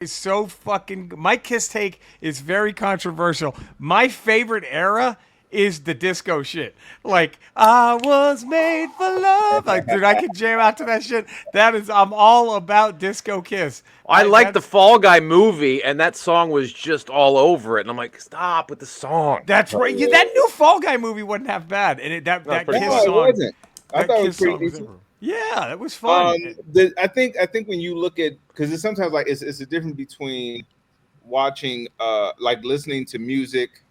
is so fucking. My Kiss take is very controversial. My favorite era is the disco shit. Like I was made for love. Like, dude, I can jam out to that shit. That is, I'm all about disco Kiss. I like the That's Fall Guy movie, and that song was just all over it. And I'm like, stop with the song. that's right. Yeah, that new Fall Guy movie wasn't half bad, and That was that pretty No, Kiss good. it song, wasn't. I that thought it was Kiss pretty song was decent. ever. Yeah, that was fun. I think when you look at, because it's sometimes like it's a difference between watching like listening to music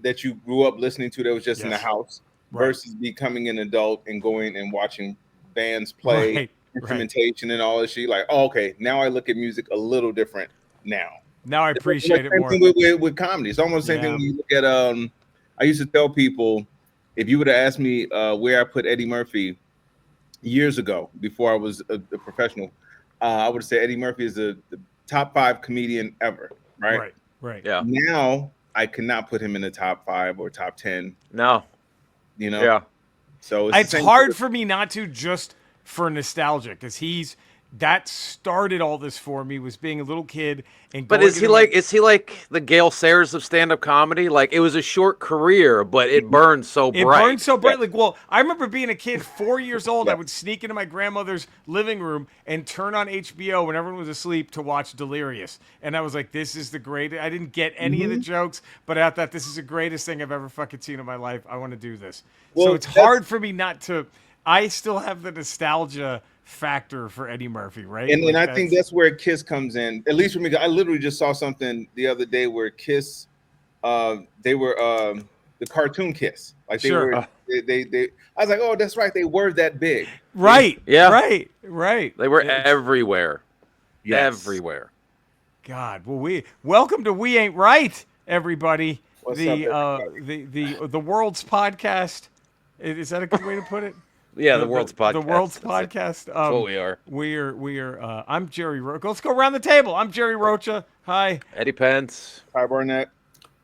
that you grew up listening to that was just in the Yes. house Right. versus becoming an adult and going and watching bands play Right. instrumentation and all this shit. Like, oh, okay, now I look at music a little different now. Now I It's like appreciate it same more. thing with comedy. It's almost the same thing Yeah. when you look at I used to tell people, if you would have asked me where I put Eddie Murphy years ago before I was a professional, I would say Eddie Murphy is the top 5 comedian ever, right? Right. Right. Yeah. Now I cannot put him in the top 5 or top 10, No. you know. Yeah. So It's the same hard sort for me not to, just for nostalgia, because that started all this for me, was being a little kid and But going is to he the, like the Gale Sayers of stand-up comedy? Like, it was a short career, but it burned so it bright. burned so Yeah. brightly. Well, I remember being a kid, 4 years old. I Yeah. would sneak into my grandmother's living room and turn on HBO when everyone was asleep to watch Delirious. And I was like, this is the greatest. I didn't get any of the jokes, but I thought this is the greatest thing I've ever fucking seen in my life. I want to do this. So Well, it's that's- hard for me not to. I still have the nostalgia factor for Eddie Murphy, right? and Like, I think that's where Kiss comes in. At least for me, I literally just saw something the other day where Kiss, they were the cartoon Kiss, like they Sure. were. They. I was like, oh, that's right. They were that big. right. Yeah. Right. Right. They were It's- everywhere. Yes. Everywhere. God, well, welcome to We Ain't Right, everybody. What's the up, the world's podcast. Is that a good way to put it? Yeah, the world's podcast. The world's That's it. podcast. That's what we are. We are. I'm Jerry Rocha. Let's go around the table. I'm Jerry Rocha. Hi. Eddie Pence. Ty Barnett.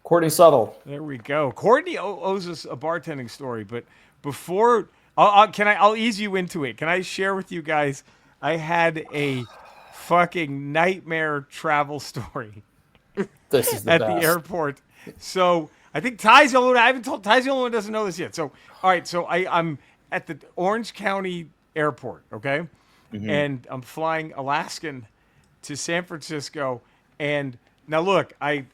Courtney Subtle. There we go. Courtney owes us a bartending story, but before, I'll ease you into it. Can I share with you guys? I had a fucking nightmare travel story This is the at best. the airport. So I think Ty's the only one. I haven't told Ty's the only one who doesn't know this yet. So all right, so I'm at the Orange County Airport, okay, and I'm flying Alaskan to San Francisco. And now look, I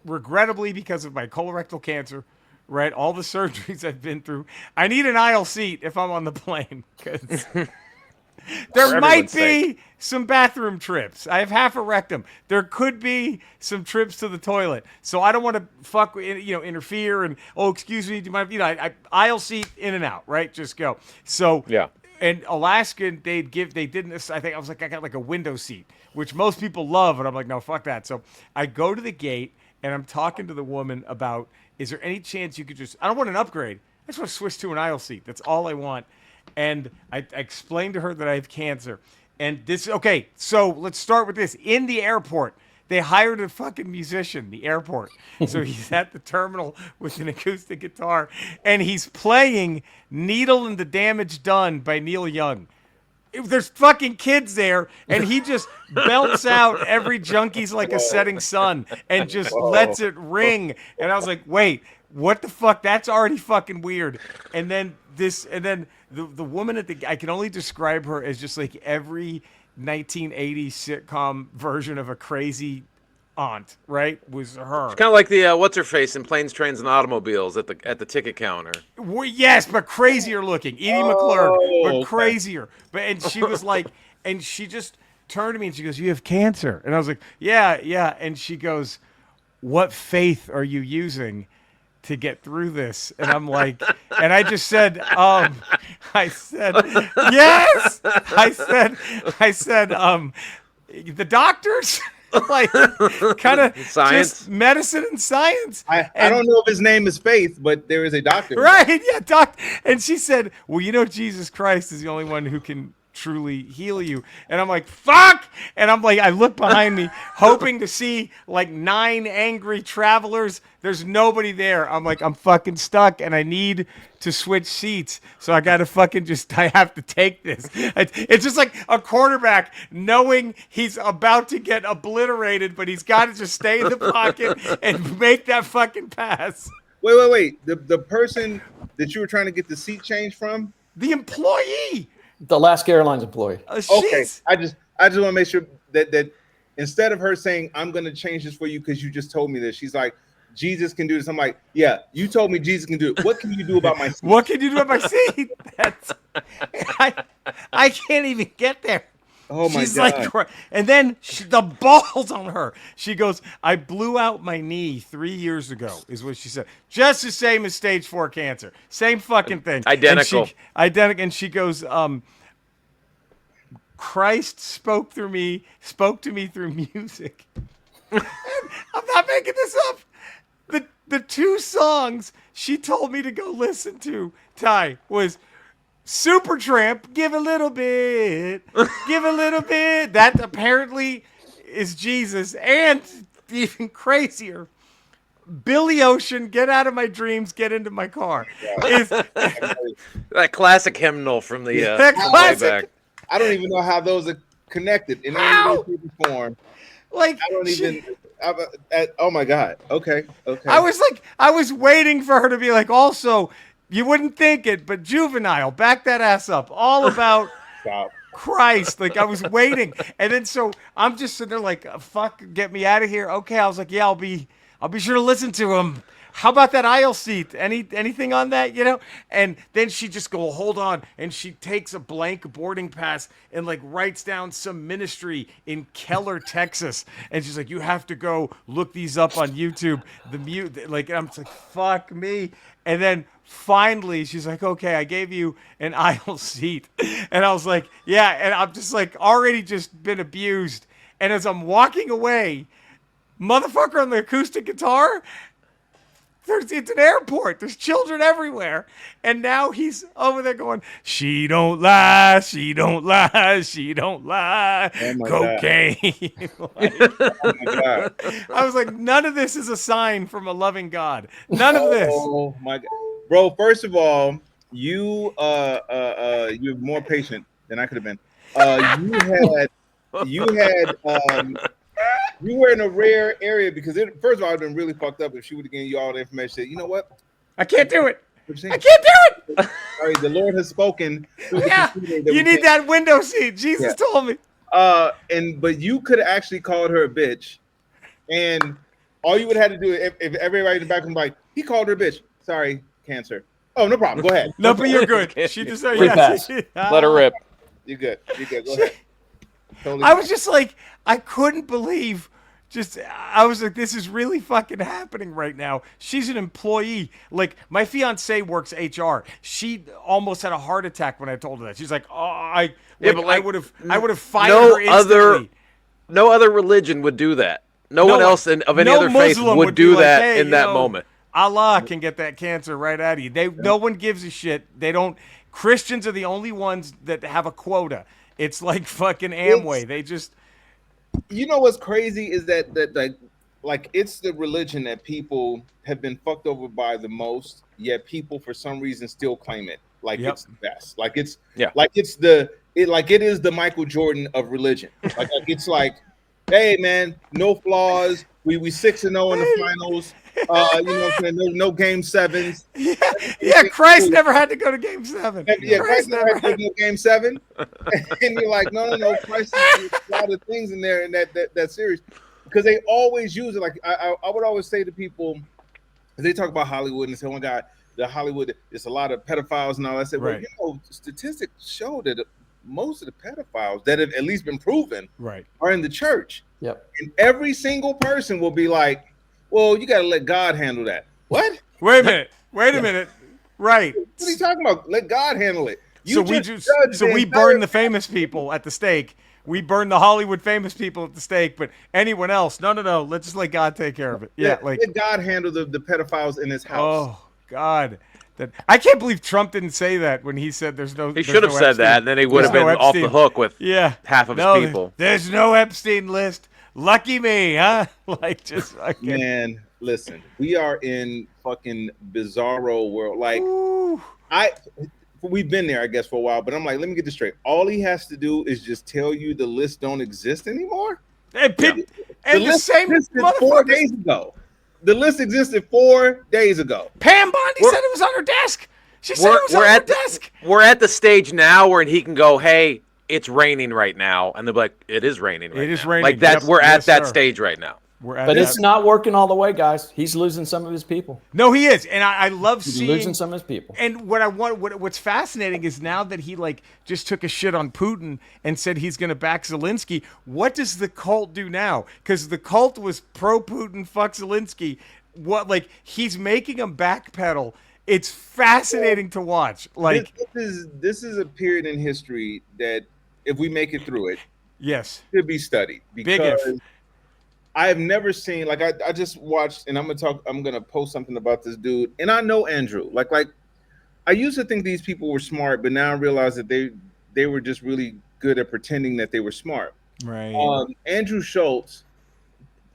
regrettably, because of my colorectal cancer, right, all the surgeries I've been through, I need an aisle seat if I'm on the plane, because there might everyone's be some bathroom trips. I have half a rectum. There could be some trips to the toilet. So I don't want to interfere and, oh, excuse me, do you mind, I aisle seat in and out, right? Just go. So Yeah. and Alaskan, they didn't. I think I was like, I got like a window seat, which most people love, and I'm like, no, fuck that. So I go to the gate and I'm talking to the woman about, is there any chance you could I don't want an upgrade. I just want to switch to an aisle seat. That's all I want. And I explained to her that I have cancer. And okay, so let's start with this. In the airport, they hired a fucking musician, the airport. So he's at the terminal with an acoustic guitar, and he's playing Needle and the Damage Done by Neil Young. There's fucking kids there, and he just belts out Every Junkie's Like a Setting Sun and just lets it ring. And I was like, wait, what the fuck? That's already fucking weird. And then the woman I can only describe her as just like every 1980s sitcom version of a crazy aunt, right? Was her. Kind of like the what's her face in Planes, Trains, and Automobiles at the ticket counter. Well, yes, but crazier looking. Edie McClurg, but okay. crazier. And she was like, and she just turned to me and she goes, "You have cancer." And I was like, "Yeah, yeah." And she goes, "What faith are you using to get through this?" And I'm like, and I just said, I said, yes. I said, the doctors. Like, kind of Science. just medicine and science. I And- don't know if his name is Faith, but there is a doctor. Right, yeah, doc. And she said, "Well, Jesus Christ is the only one who can truly heal you. And I'm like, fuck! And I'm like, I look behind me, hoping to see like 9 angry travelers. There's nobody there. I'm like, I'm fucking stuck, and I need to switch seats. So I gotta fucking I have to take this. It's just like a quarterback knowing he's about to get obliterated, but he's got to just stay in the pocket and make that fucking pass. Wait. The person that you were trying to get the seat change from? The employee. The Alaska Airlines employee. Okay. I just want to make sure that instead of her saying, I'm going to change this for you because you just told me this, she's like, Jesus can do this. I'm like, yeah, you told me Jesus can do it. What can you do about my seat? What can you do about my seat? I can't even get there. Oh my She's God. like, and then the balls on her. She goes, I blew out my knee 3 years ago, is what she said. Just the same as stage 4 cancer. Same fucking thing. Identical. Identical. And she goes, Christ spoke to me through music. I'm not making this up. The 2 songs she told me to go listen to, Ty, was Supertramp, Give a Little Bit, Give a Little Bit. That apparently is Jesus. And even crazier, Billy Ocean, Get Out of My Dreams, Get Into My Car. Is That classic hymnal from the that way classic? back. I don't even know how those are connected in any way, shape, or form. Like, I don't even. Oh my God. Okay. I was waiting for her to be like, also, you wouldn't think it, but Juvenile, back that ass up. All about Stop. Christ. Like, I was waiting. And then so I'm just sitting there like, fuck, get me out of here. Okay. I was like, yeah, I'll be sure to listen to him. How about that aisle seat? Anything on that, you know? And then she just go, hold on. And she takes a blank boarding pass and like writes down some ministry in Keller, Texas. And she's like, you have to go look these up on YouTube. Like, I'm just like, fuck me. And then finally she's like, okay, I gave you an aisle seat. And I was like, yeah. And I'm just like, already just been abused. And as I'm walking away, motherfucker on the acoustic guitar, it's an airport. There's children everywhere. And now he's over there going, she don't lie, she don't lie, she don't lie. Oh my cocaine. Like, Oh my God. I was like, none of this is a sign from a loving God. None of this. Oh my God, bro! First of all, you're more patient than I could have been. You were in a rare area because first of all, I'd been really fucked up if she would have given you all the information. Said, you know what? I can't do it. What you saying? I can't do it. Sorry, the Lord has spoken. Through the Yeah. computer that You we need can't- that window seat. Jesus told me. But you could have actually called her a bitch, and all you would have had to do if everybody in the back was like, he called her a bitch. Sorry, cancer. Oh, no problem. Go ahead. No, but you're good. She deserves. Free Yeah, pass. Let her rip. You're good. You're good. Go ahead. Totally I was fine. just like, I couldn't believe. I was like, this is really fucking happening right now. She's an employee. Like, my fiance works HR. She almost had a heart attack when I told her that. She's like, oh, I would have fired her instantly. No other religion would do that. No one else of any no other faith Muslim would be do like, that hey, in you that know, moment. Allah can get that cancer right out of you. No one gives a shit. They don't. Christians are the only ones that have a quota. It's like fucking Amway. They just. You know what's crazy is that like it's the religion that people have been fucked over by the most, yet people for some reason still claim it like Yep. it's the best. Like it's Yeah. like it is the Michael Jordan of religion. Like it's like, hey man, no flaws. We 6-0 in the finals. You know what I'm saying? No game sevens. Yeah, Christ never had to go to Game 7. Yeah, Christ never had to go game 7. And you're like, no, Christ has a lot of things in there in that series. Because they always use it. Like I would always say to people, they talk about Hollywood and say, oh my God, the Hollywood, it's a lot of pedophiles and all that. I said, well, Right. you know, statistics show that most of the pedophiles that have at least been proven Right. are in the church. Yep. And every single person will be like, well, you got to let God handle that. What? Wait a minute. Right. What are you talking about? Let God handle it. So we burn the famous people at the stake. We burn the Hollywood famous people at the stake, but anyone else, no. Let's just let God take care of it. Yeah, let God handle the pedophiles in his house. oh God, That I can't believe Trump didn't say that when he said there's no. He should have said that, and then he would have There's been no off the Epstein. hook with Yeah, half of no, his people. There's no Epstein list. Lucky me, huh? Like just fucking. Man, listen, we are in fucking bizarro world. Like Ooh. we've been there, I guess, for a while. But I'm like, let me get this straight. All he has to do is just tell you the list don't exist anymore. And, and the list same existed 4 motherfuckers. days ago. The list existed 4 days ago. Pam Bondi We're- said it was on her desk. She said it was on her desk. We're at the stage now where he can go, hey, it's raining right now, and they'll be like, it is raining right now. It is raining. Like that. Yep. We're at Yes, that sir. stage right now. We're at But that. it's not working all the way, guys. He's losing some of his people. No, he is, and I love He's seeing. losing some of his people. And what's fascinating is now that he like just took a shit on Putin and said he's going to back Zelensky. What does the cult do now? Because the cult was pro Putin, fuck Zelensky. What like he's making him backpedal. It's fascinating to watch. Like this is a period in history that if we make it through it, yes, should be studied Big because if. I have never seen like I just watched and I'm gonna post something about this dude and I know Andrew like I used to think these people were smart but now I realize that they were just really good at pretending that they were smart. right. Andrew Schultz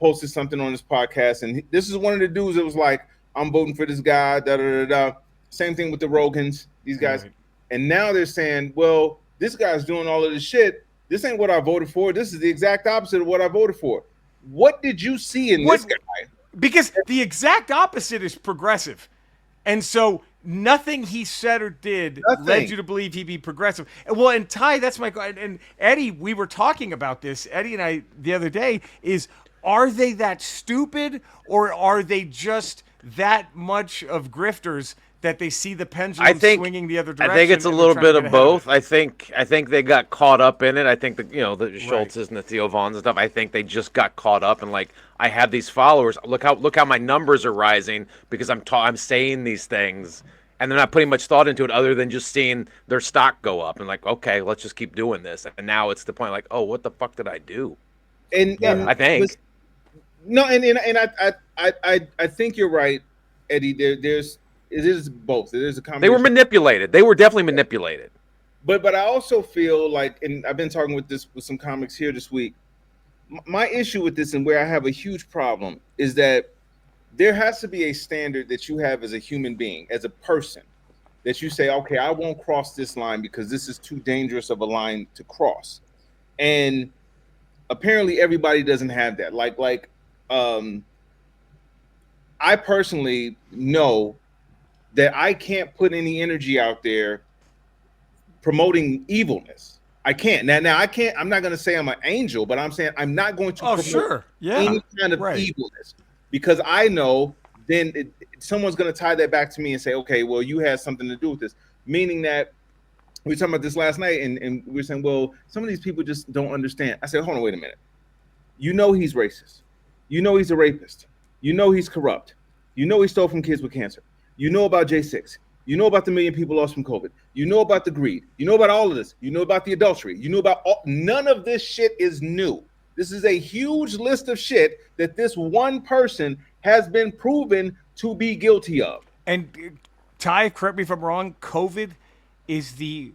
posted something on his podcast and this is one of the dudes that was like I'm voting for this guy da da da da. Same thing with the Rogans, these guys, Right. and now they're saying, well, this guy's doing all of this shit. This ain't what I voted for. This is the exact opposite of what I voted for. What did you see in this guy? Because the exact opposite is progressive. And so nothing he said or did Nothing. led you to believe he'd be progressive. And well, and Ty, that's my and Eddie, we were talking about this, Eddie and I the other day, is are they that stupid or are they just that much of grifters that they see the pendulum swinging the other direction? I think it's a and little they're trying bit to of get ahead both. I think they got caught up in it. I think the the Schultzes and the Theo Vaughns and stuff. I think they just got caught up and like I have these followers. Look how my numbers are rising because I'm saying these things and they're not putting much thought into it other than just seeing their stock go up and like okay, let's just keep doing this. And now it's the point like oh, what the fuck did I do? And I think no, and I think you're right, Eddie. It is both. It is a combination. they were manipulated. They were definitely manipulated. But I also feel like, and I've been talking with some comics here this week. My issue with this and where I have a huge problem is that there has to be a standard that you have as a human being, as a person, that you say, okay, I won't cross this line because this is too dangerous of a line to cross. And apparently everybody doesn't have that. I personally know that I can't put any energy out there promoting evilness. I can't. Now I can't. I'm not going to say I'm an angel, but I'm saying I'm not going to promote any kind of evilness because I know then someone's going to tie that back to me and say, okay, well, you had something to do with this. Meaning that we were talking about this last night and we were saying, well, some of these people just don't understand. I said, hold on, wait a minute. You know he's racist. You know he's a rapist. You know he's corrupt. You know he stole from kids with cancer. You know about J6. You know about the 1 million people lost from COVID. You know about the greed. You know about all of this. You know about the adultery. You know about none of this shit is new. This is a huge list of shit that this one person has been proven to be guilty of. And Ty, correct me if I'm wrong, COVID is the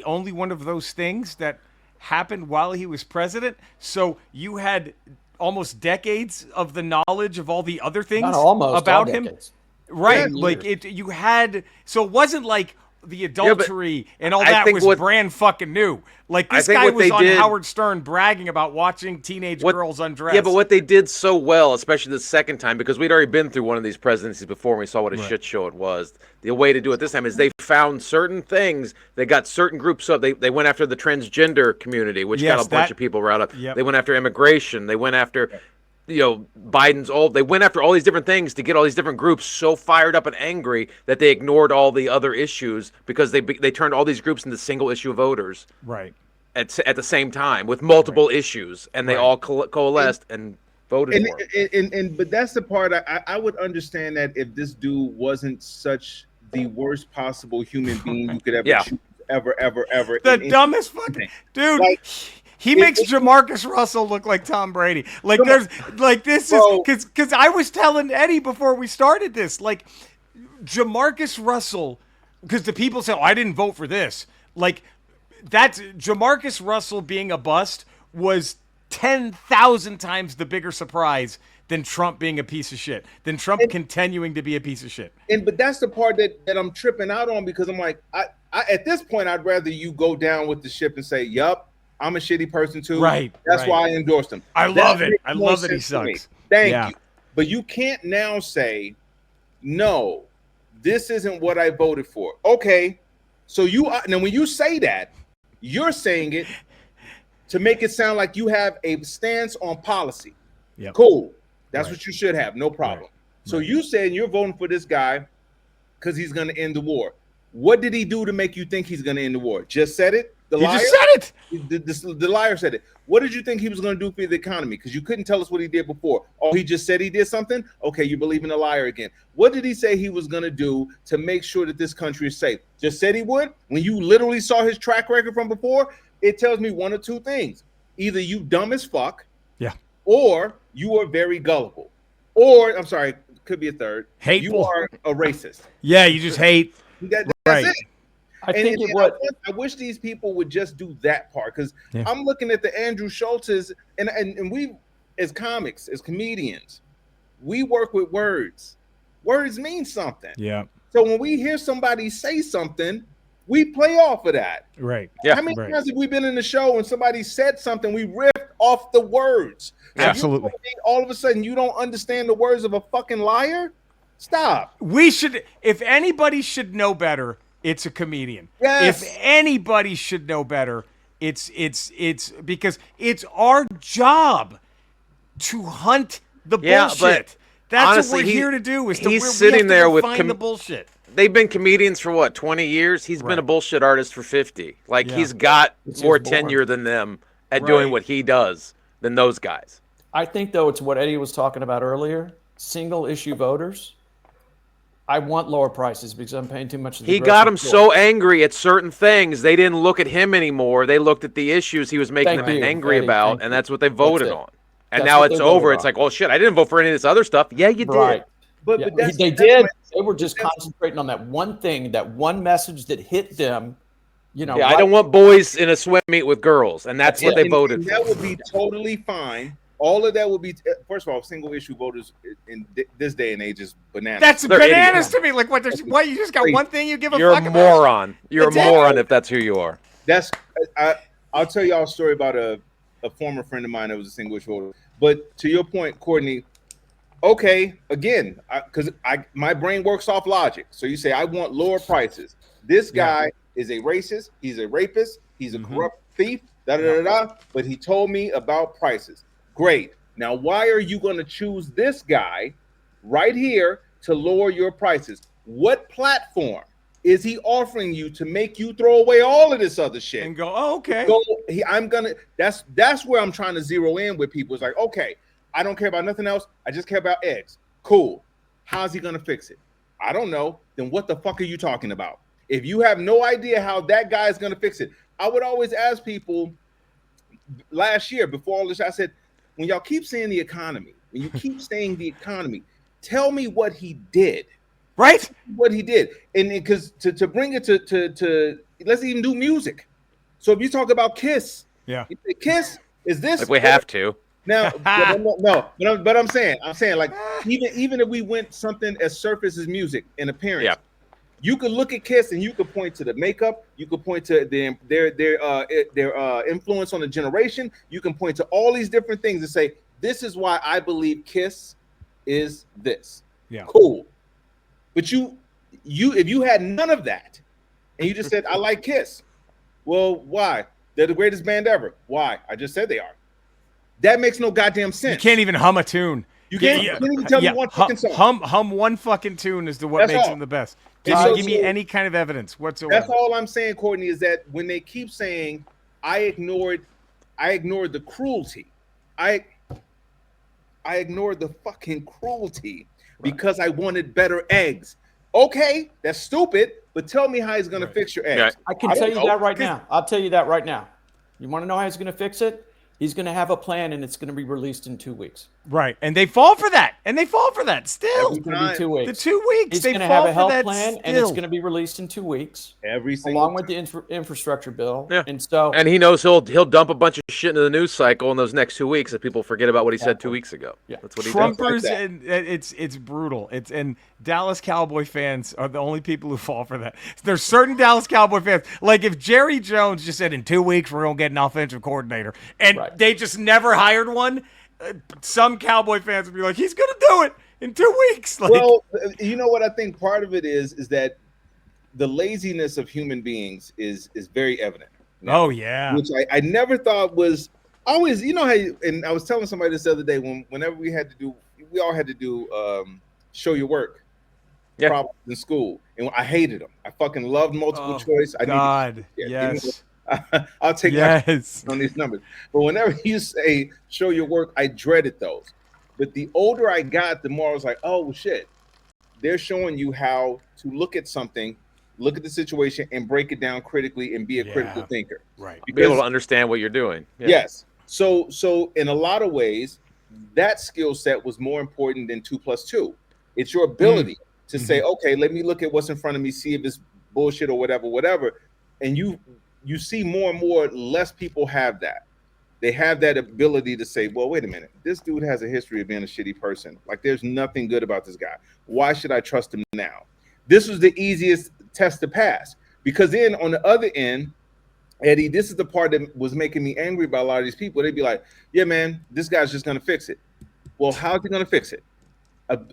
only one of those things that happened while he was president. So you had almost decades of the knowledge of all the other things Not almost about all him. decades. Right. Yeah, Like years. you had, so it wasn't like the adultery and all I that think was brand fucking new. Like this think guy what was they on did- Howard Stern bragging about watching teenage girls undress. Yeah, but what they did so well, especially the second time, because we'd already been through one of these presidencies before and we saw what a shit show it was. The way to do it this time is they found certain things. They got certain groups up. They went after the transgender community, which got a bunch of people riled up. Yep. They went after immigration. They went after Biden's old. They went after all these different things to get all these different groups so fired up and angry that they ignored all the other issues because they turned all these groups into single issue voters right. at the same time with multiple issues, and they all coalesced and voted for him. But that's the part I would understand that if this dude wasn't such the worst possible human being you could ever choose, ever. The dumbest fucking dude. Like, he makes Jamarcus Russell look like Tom Brady. Like there's like this Bro. is because I was telling Eddie before we started this, like Jamarcus Russell, because the people say, "Oh, I didn't vote for this." Like, that's Jamarcus Russell being a bust was 10,000 times the bigger surprise than Trump being a piece of shit, than Trump continuing to be a piece of shit. But that's the part that I'm tripping out on, because I'm like, I at this point, I'd rather you go down with the ship and say, "Yup, I'm a shitty person too." Right. That's right. why I endorsed him. I That love it. makes I more love that he sense to me. sucks. Thank Yeah. you. But you can't now say, "No, this isn't what I voted for." Okay, so now when you say that, you're saying it to make it sound like you have a stance on policy. Yep. Cool. That's Right. what you should have. No problem. Right. So you saying you're voting for this guy because he's going to end the war. What did he do to make you think he's going to end the war? Just said it? The He liar? just said it. The liar said it. What did you think he was going to do for the economy? Because you couldn't tell us what he did before. Oh, he just said he did something? Okay, you believe in the liar again. What did he say he was going to do to make sure that this country is safe? Just said he would? When you literally saw his track record from before, it tells me one or two things. Either you dumb as fuck, Yeah. or you are very gullible. Or, I'm sorry, could be a third. Hateful. You are a racist. Yeah, you just hate. That's Right. it. I think it would. I wish these people would just do that part, because Yeah. I'm looking at the Andrew Schultzes, and we, as comics, as comedians, we work with words. Words mean something. Yeah. So when we hear somebody say something, we play off of that. Right. Yeah. How many Right. times have we been in the show and somebody said something, we ripped off the words? So you Absolutely. think all of a sudden you don't understand the words of a fucking liar? Stop. We should, if anybody should know better, it's a comedian. Yes. If anybody should know better, it's because it's our job to hunt the Yeah, but bullshit. That's honestly, what we're here to do. Is to, he's we have sitting to there go with find the bullshit. They've been comedians for what, 20 years? He's been Right. a bullshit artist for 50. Like, Yeah. he's got It's more just boring. tenure than them at doing Right. what he does than those guys. I think, though, it's what Eddie was talking about earlier. Single issue voters. I want lower prices because I'm paying too much. At the He got grocery them store. so angry at certain things, they didn't look at him anymore. They looked at the issues he was making Thank them you, angry Eddie, about, thank and you. that's what they voted it. on. And That's now what it's they voted over. It's on. like, oh shit, I didn't vote for any of this other stuff. Yeah, you did. Right. But, Yeah, but that's, they that's did. my- They were just concentrating on that one thing, that one message that hit them. You know, Yeah, I right- don't want boys in a swim meet with girls, and that's what they and voted for. that would be totally fine. All of that would be, first of all, single issue voters in this day and age is bananas. That's They're bananas idiots. to me. Like, what? What? You just got Crazy. one thing you give a You're fuck a about? moron. You're a That's it. moron if that's who you are. That's I'll tell y'all a story about a former friend of mine that was a single issue voter. But to your point, Courtney, okay, again, because my brain works off logic. So you say I want lower prices. This guy is a racist. He's a rapist. He's a corrupt thief. Da da da da. But he told me about prices. Great. Now, why are you going to choose this guy right here to lower your prices? What platform is he offering you to make you throw away all of this other shit? And go, oh, okay. So that's where I'm trying to zero in with people. It's like, okay, I don't care about nothing else. I just care about eggs. Cool. How's he gonna fix it? I don't know. Then what the fuck are you talking about? If you have no idea how that guy is gonna fix it, I would always ask people last year before all this, I said, when y'all keep saying the economy, when you keep saying the economy, tell me what he did. Right? What he did. And because to bring it to let's even do music. So if you talk about Kiss, Yeah. you say, Kiss is this If we have to. now? But I'm saying like even if we went something as surface as music in appearance, Yeah. you could look at Kiss and you could point to the makeup, you could point to their influence on the generation, you can point to all these different things and say, this is why I believe Kiss is this. Yeah. Cool. But you if you had none of that and you just said, I like Kiss. Well, why? They're the greatest band ever. Why? I just said they are. That makes no goddamn sense. You can't even hum a tune. You can't even tell me one fucking song. Hum one fucking tune is what That's makes all. them the best. And Give me so- any kind of evidence whatsoever. That's all I'm saying, Courtney, is that when they keep saying I ignored the cruelty. I ignored the fucking cruelty because I wanted better eggs. Okay, that's stupid, but tell me how he's gonna fix your eggs. Yeah. I can I tell don't you know. that right now. I'll tell you that right now. You want to know how he's going to fix it? He's going to have a plan, and it's going to be released in 2 weeks. Right, and they fall for that, still. Every It's going to be 2 weeks. The 2 weeks, He's they going to fall have a for health that plan, still. and it's going to be released in 2 weeks, every single along with the infrastructure bill. Yeah. And so, And he knows he'll dump a bunch of shit into the news cycle in those next 2 weeks, if people forget about what he said 2 weeks ago. Yeah. That's what he does. Trumpers, that. and it's brutal. And Dallas Cowboy fans are the only people who fall for that. There's certain Dallas Cowboy fans, like if Jerry Jones just said in 2 weeks we're gonna get an offensive coordinator, and Right. they just never hired one, some Cowboy fans would be like, he's gonna do it in 2 weeks. Like, Well, you know what I think part of it is that the laziness of human beings is very evident. now, oh yeah, which I never thought was always. You know how? And I was telling somebody this the other day whenever we all had to do show your work Yeah. problems in school, and I hated them. I fucking loved multiple Oh, choice. I God, yeah, yes, I'll take yes. my on these numbers. But whenever you say show your work, I dreaded those. But the older I got, the more I was like, oh shit, they're showing you how to look at something, look at the situation, and break it down critically and be a critical Yeah. thinker. Right. Be able to understand what you're doing. Yeah. Yes. So in a lot of ways, that skill set was more important than 2+2. It's your ability to say, okay, let me look at what's in front of me, see if it's bullshit or whatever. And you see more and more less people have that. They have that ability to say, well, wait a minute, this dude has a history of being a shitty person. Like, there's nothing good about this guy. Why should I trust him now? This was the easiest test to pass, because then on the other end, Eddie, this is the part that was making me angry about a lot of these people. They'd be like, yeah, man, this guy's just going to fix it. Well, how's he going to fix it?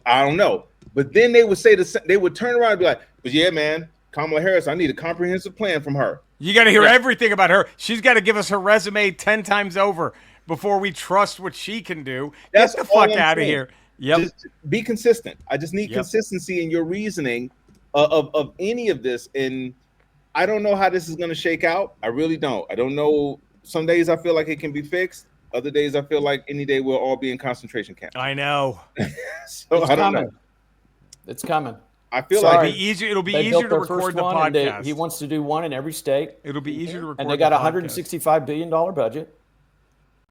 I don't know. But then they would say they would turn around and be like, but yeah, man, Kamala Harris, I need a comprehensive plan from her. You got to hear everything about her. She's got to give us her resume 10 times over before we trust what she can do. That's Get the all fuck I'm out of saying. here. Yep. Just be consistent. I just need Yep. consistency in your reasoning of any of this. And I don't know how this is going to shake out. I really don't. I don't know. Some days I feel like it can be fixed. Other days I feel like any day we'll all be in concentration camp. I know. So it's I don't coming. know. It's coming. I feel Sorry. like It'll be easier. It'll be They easier built to their record first the one, and podcast. he wants to do one in every state. It'll be easier to record. And they got the a podcast. $165 billion budget,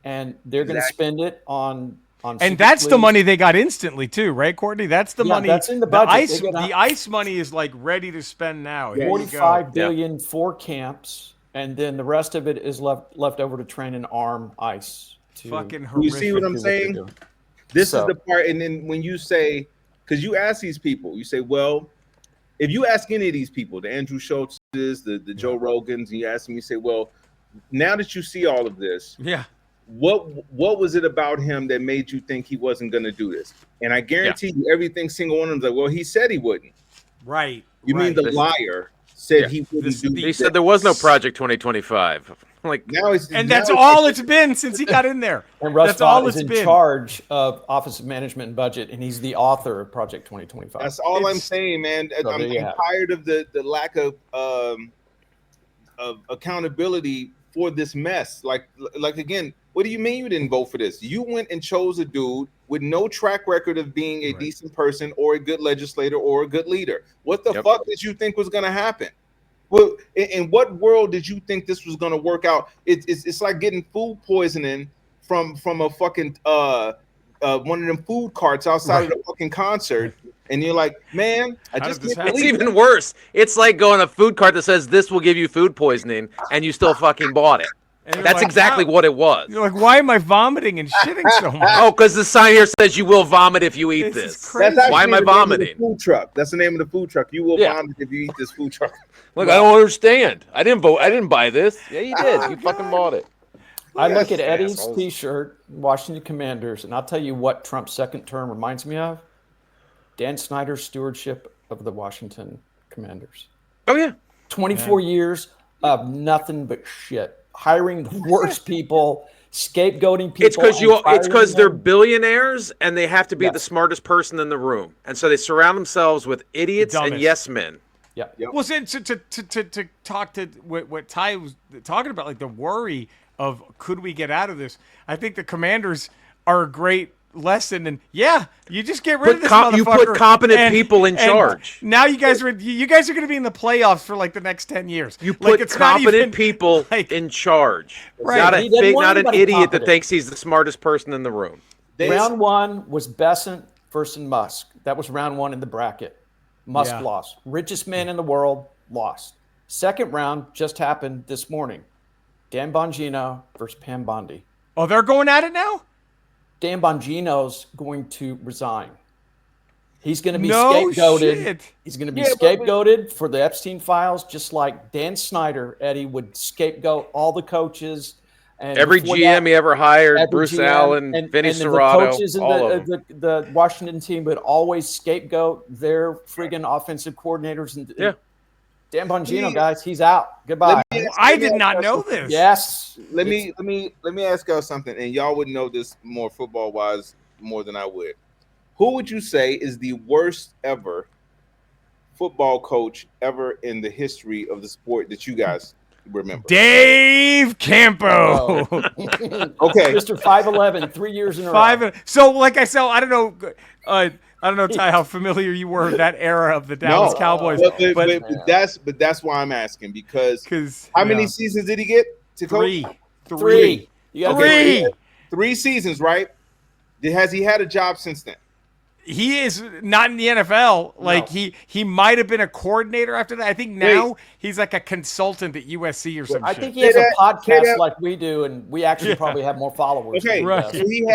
and they're going to spend it on And secret that's the police. money they got instantly too, right, Courtney? That's the Yeah, money. that's in the budget. ice, They got the ice money is like ready to spend now. Here you go. $45 billion for camps, and then the rest of it is left over to train and arm ICE. To Fucking you horrific. see what I'm do what they're saying? doing. This So- is the part. And then when you say, because you ask these people, you say, well, if you ask any of these people, the Andrew Schultzes, the Joe Rogans, and you ask them, you say, well, now that you see all of this, Yeah. what was it about him that made you think he wasn't going to do this? And I guarantee you, everything single one of them's like, well, he said he wouldn't. Right. You mean right. the liar said Yeah. he wouldn't do He this. said there was no Project 2025. Like, Now it's And now that's it's- all it's been since he got in there. And Russ That's all Vought it's is in been. charge of Office of Management and Budget, and he's the author of Project 2025. That's all I'm It's- saying, man. So I'm there you have it. tired of the lack of accountability for this mess. Like again, what do you mean you didn't vote for this? You went and chose a dude with no track record of being a Right. decent person or a good legislator or a good leader. What the Yep. fuck did you think was going to happen? Well, in what world did you think this was going to work out? It's like getting food poisoning from a fucking one of them food carts outside of the fucking concert, and you're like, man, I How just did this can't happen? it's believe it. even worse. It's like going a food cart that says this will give you food poisoning, and you still fucking bought it. And you're That's like, exactly wow. what it was. You're like, why am I vomiting and shitting so much? Oh, because the sign here says you will vomit if you eat This is this. crazy. That's Why am I actually the name of the vomiting? Food truck. That's the name of the food truck. You will Yeah. vomit if you eat this food truck. Look, I don't understand. I didn't vote. I didn't buy this. Yeah, you did. You fucking bought it. I look Yes, at Eddie's assholes. T-shirt, Washington Commanders, and I'll tell you what Trump's second term reminds me of: Dan Snyder's stewardship of the Washington Commanders. Oh yeah. 24 years of nothing but shit, hiring the worst people, scapegoating people. It's because and firing it's because they're them. billionaires and they have to be Yes. the smartest person in the room, and so they surround themselves with idiots and Dumbest. yes men. Yeah. Well, so to talk to what Ty was talking about, like the worry of could we get out of this? I think the Commanders are a great lesson, and you just get rid of this You motherfucker. put competent people in and charge. Now you guys are going to be in the playoffs for like the next 10 years. You Like, put it's not competent even, people like, in charge. Right. Not He doesn't want not an anybody idiot that competent. thinks he's the smartest person in the room. Round one was Besant versus Musk. That was round one in the bracket. Musk Yeah. lost. Richest man in the world lost. Second round just happened this morning. Dan Bongino versus Pam Bondi. Oh, they're going at it now? Dan Bongino's going to resign. He's going to be No scapegoated. shit. He's going to be Yeah, but- scapegoated for the Epstein files, just like Dan Snyder, Eddie, would scapegoat all the coaches. And Every before GM that, he ever hired, every Bruce GM, Allen, and Vinny the Serrato, coaches in all of them. the Washington team would always scapegoat their friggin' offensive coordinators. And Yeah. Dan Bongino, Me- guys, he's out. Goodbye. I did not know this. Yes. Let me ask y'all something, and y'all would know this more football wise more than I would. Who would you say is the worst ever football coach ever in the history of the sport that you guys remember? Dave Campo. Okay, Mr. 5'11", 3 years in a row. So, like I said, I don't know. I don't know, Ty, how familiar you were with that era of the Dallas Cowboys. but that's why I'm asking, because Because how many seasons did he get to coach? Three. You got Three. 3 seasons, right? Has he had a job since then? He is not in the NFL. Like No. he might have been a coordinator after that. I think now he's like a consultant at USC or something. I think he has a Say podcast that. like we do, and we actually probably have more followers. Okay, than he Right. does. so he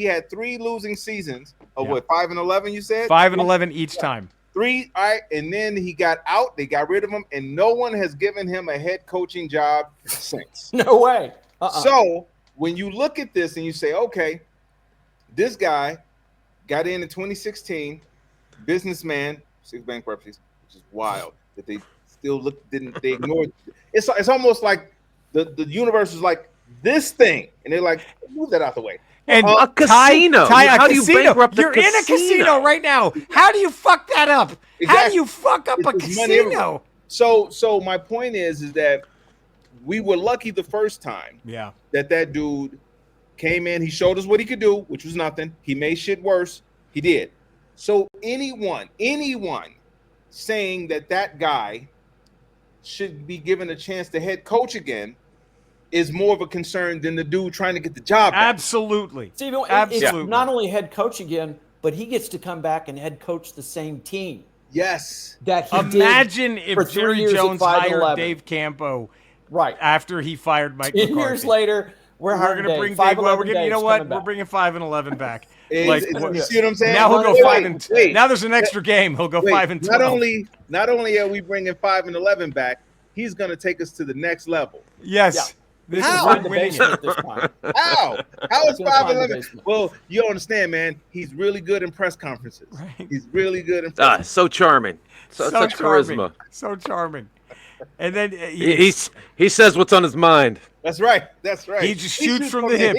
had three losing seasons of Yeah. what, 5-11? You said 5-11 each time. 3. All right, and then he got out. They got rid of him, and no one has given him a head coaching job since. No way. So when you look at this and you say, okay, this guy got in 2016, businessman, 6 bankruptcies, which is wild that they still they ignored. It's almost like the universe is like this thing, and they're like, move that out the way. And A casino. Ty, How a do you casino. bankrupt the You're in a casino casino right now. How do you fuck that up? How do Exactly. you fuck up a It's money everywhere. casino? So my point is that we were lucky the first time Yeah. that dude came in. He showed us what he could do, which was nothing. He made shit worse. He did. So anyone saying that guy should be given a chance to head coach again is more of a concern than the dude trying to get the job back. Absolutely. See, it's Absolutely. not only head coach again, but he gets to come back and head coach the same team Yes. that he Imagine did if for 3 Jerry years at Jones hired 5'11". Dave Campo Right. after he fired Mike 10 McCarthy. years later, we're We're gonna bring Dave. Well, we're gonna, you know what? We're bringing 5-11 back. Like, You see what I'm saying? now he'll go Wait, 5 wait. Now there's an extra game. He'll go Wait, 5-12. Not only are we bringing 5-11 back, he's going to take us to the next level. Yes. Yeah. This How? is Find we're the winning basement it. at this point. How? How is He's gonna find the 5-11? basement. Well, you don't understand, man. He's really good in press conferences. Right. He's really good in press So charming. Such charming. charisma. So charming. And then He says what's on his mind. That's right. That's right. He just shoots from the hip.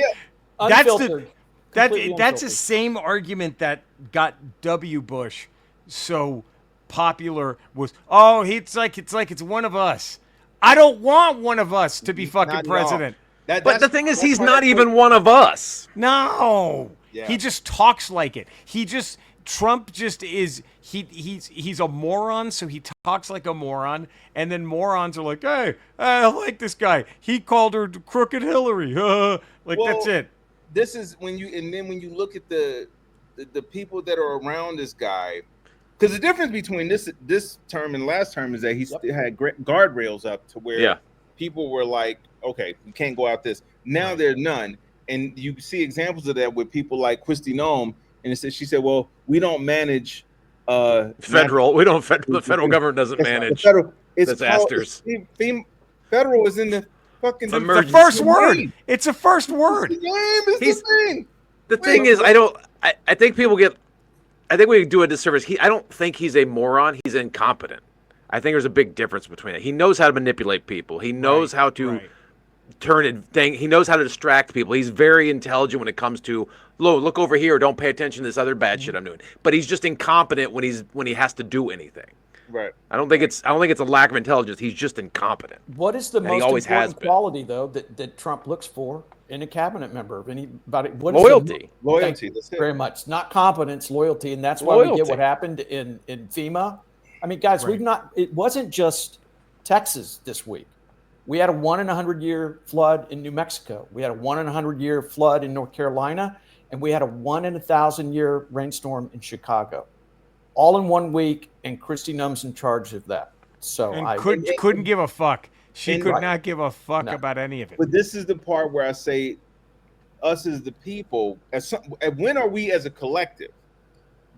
That's Unfiltered. Completely that's the unfiltered. same argument that got W. Bush so popular was, oh, it's like it's one of us. I don't want one of us to be fucking Not at all. president. But the thing is, he's not even one of us. No. Yeah. He just talks like it. Trump just is he's a moron, so he talks like a moron, and then morons are like, hey, I like this guy. He called her crooked Hillary. Like, Well, that's it. This is when you look at the people that are around this guy, because the difference between this term and last term is that he still had guardrails up to where people were like, okay, you can't go out this. Now there's none, and you see examples of that with people like Kristi Noem, and she said, well, we don't manage Federal. We don't. The federal government doesn't manage disasters. Federal is in the fucking The Emergency. first word. It's a first word. The game is He's- the thing. The thing is, I think people get. I think we do a disservice. I don't think he's a moron. He's incompetent. I think there's a big difference between it. He knows how to manipulate people. He knows how to turn it. He knows how to distract people. He's very intelligent when it comes to look over here. Don't pay attention to this other bad shit I'm doing. But he's just incompetent when he has to do anything. Right. I don't think it's a lack of intelligence. He's just incompetent. What is the And he most always has important been. quality, though, that Trump looks for any cabinet member of anybody. What is Loyalty. Loyalty. That's it. very much, not competence, loyalty, and that's why we Loyalty. get what happened in FEMA. I mean, guys, Right. we've not. It wasn't just Texas this week. We had a 1 in 100-year flood in New Mexico. We had a 1 in 100-year flood in North Carolina, and we had a 1 in 1,000-year rainstorm in Chicago, all in 1 week. And Kristi Numm's in charge of that. So And I couldn't give a fuck. She and- could Right. not give a fuck No. about any of it. But this is the part where I say, us as the people, when are we as a collective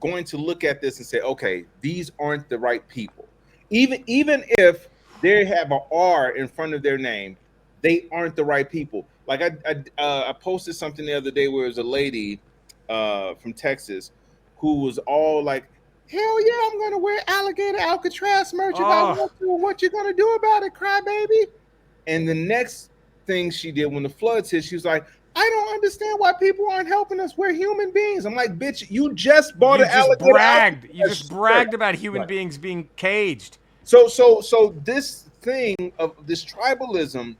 going to look at this and say, okay, these aren't the right people, even if they have an R in front of their name, they aren't the right people. Like I posted something the other day where it was a lady from Texas who was all like, hell yeah, I'm gonna wear alligator Alcatraz merch if I Oh. want to. What you gonna do about it, crybaby? And the next thing she did when the floods hit, she was like, I don't understand why people aren't helping us. We're human beings. I'm like, bitch, you just bought You an just alligator bragged. You Alcatraz just bragged shirt. about human Right. beings being caged. So this thing of this tribalism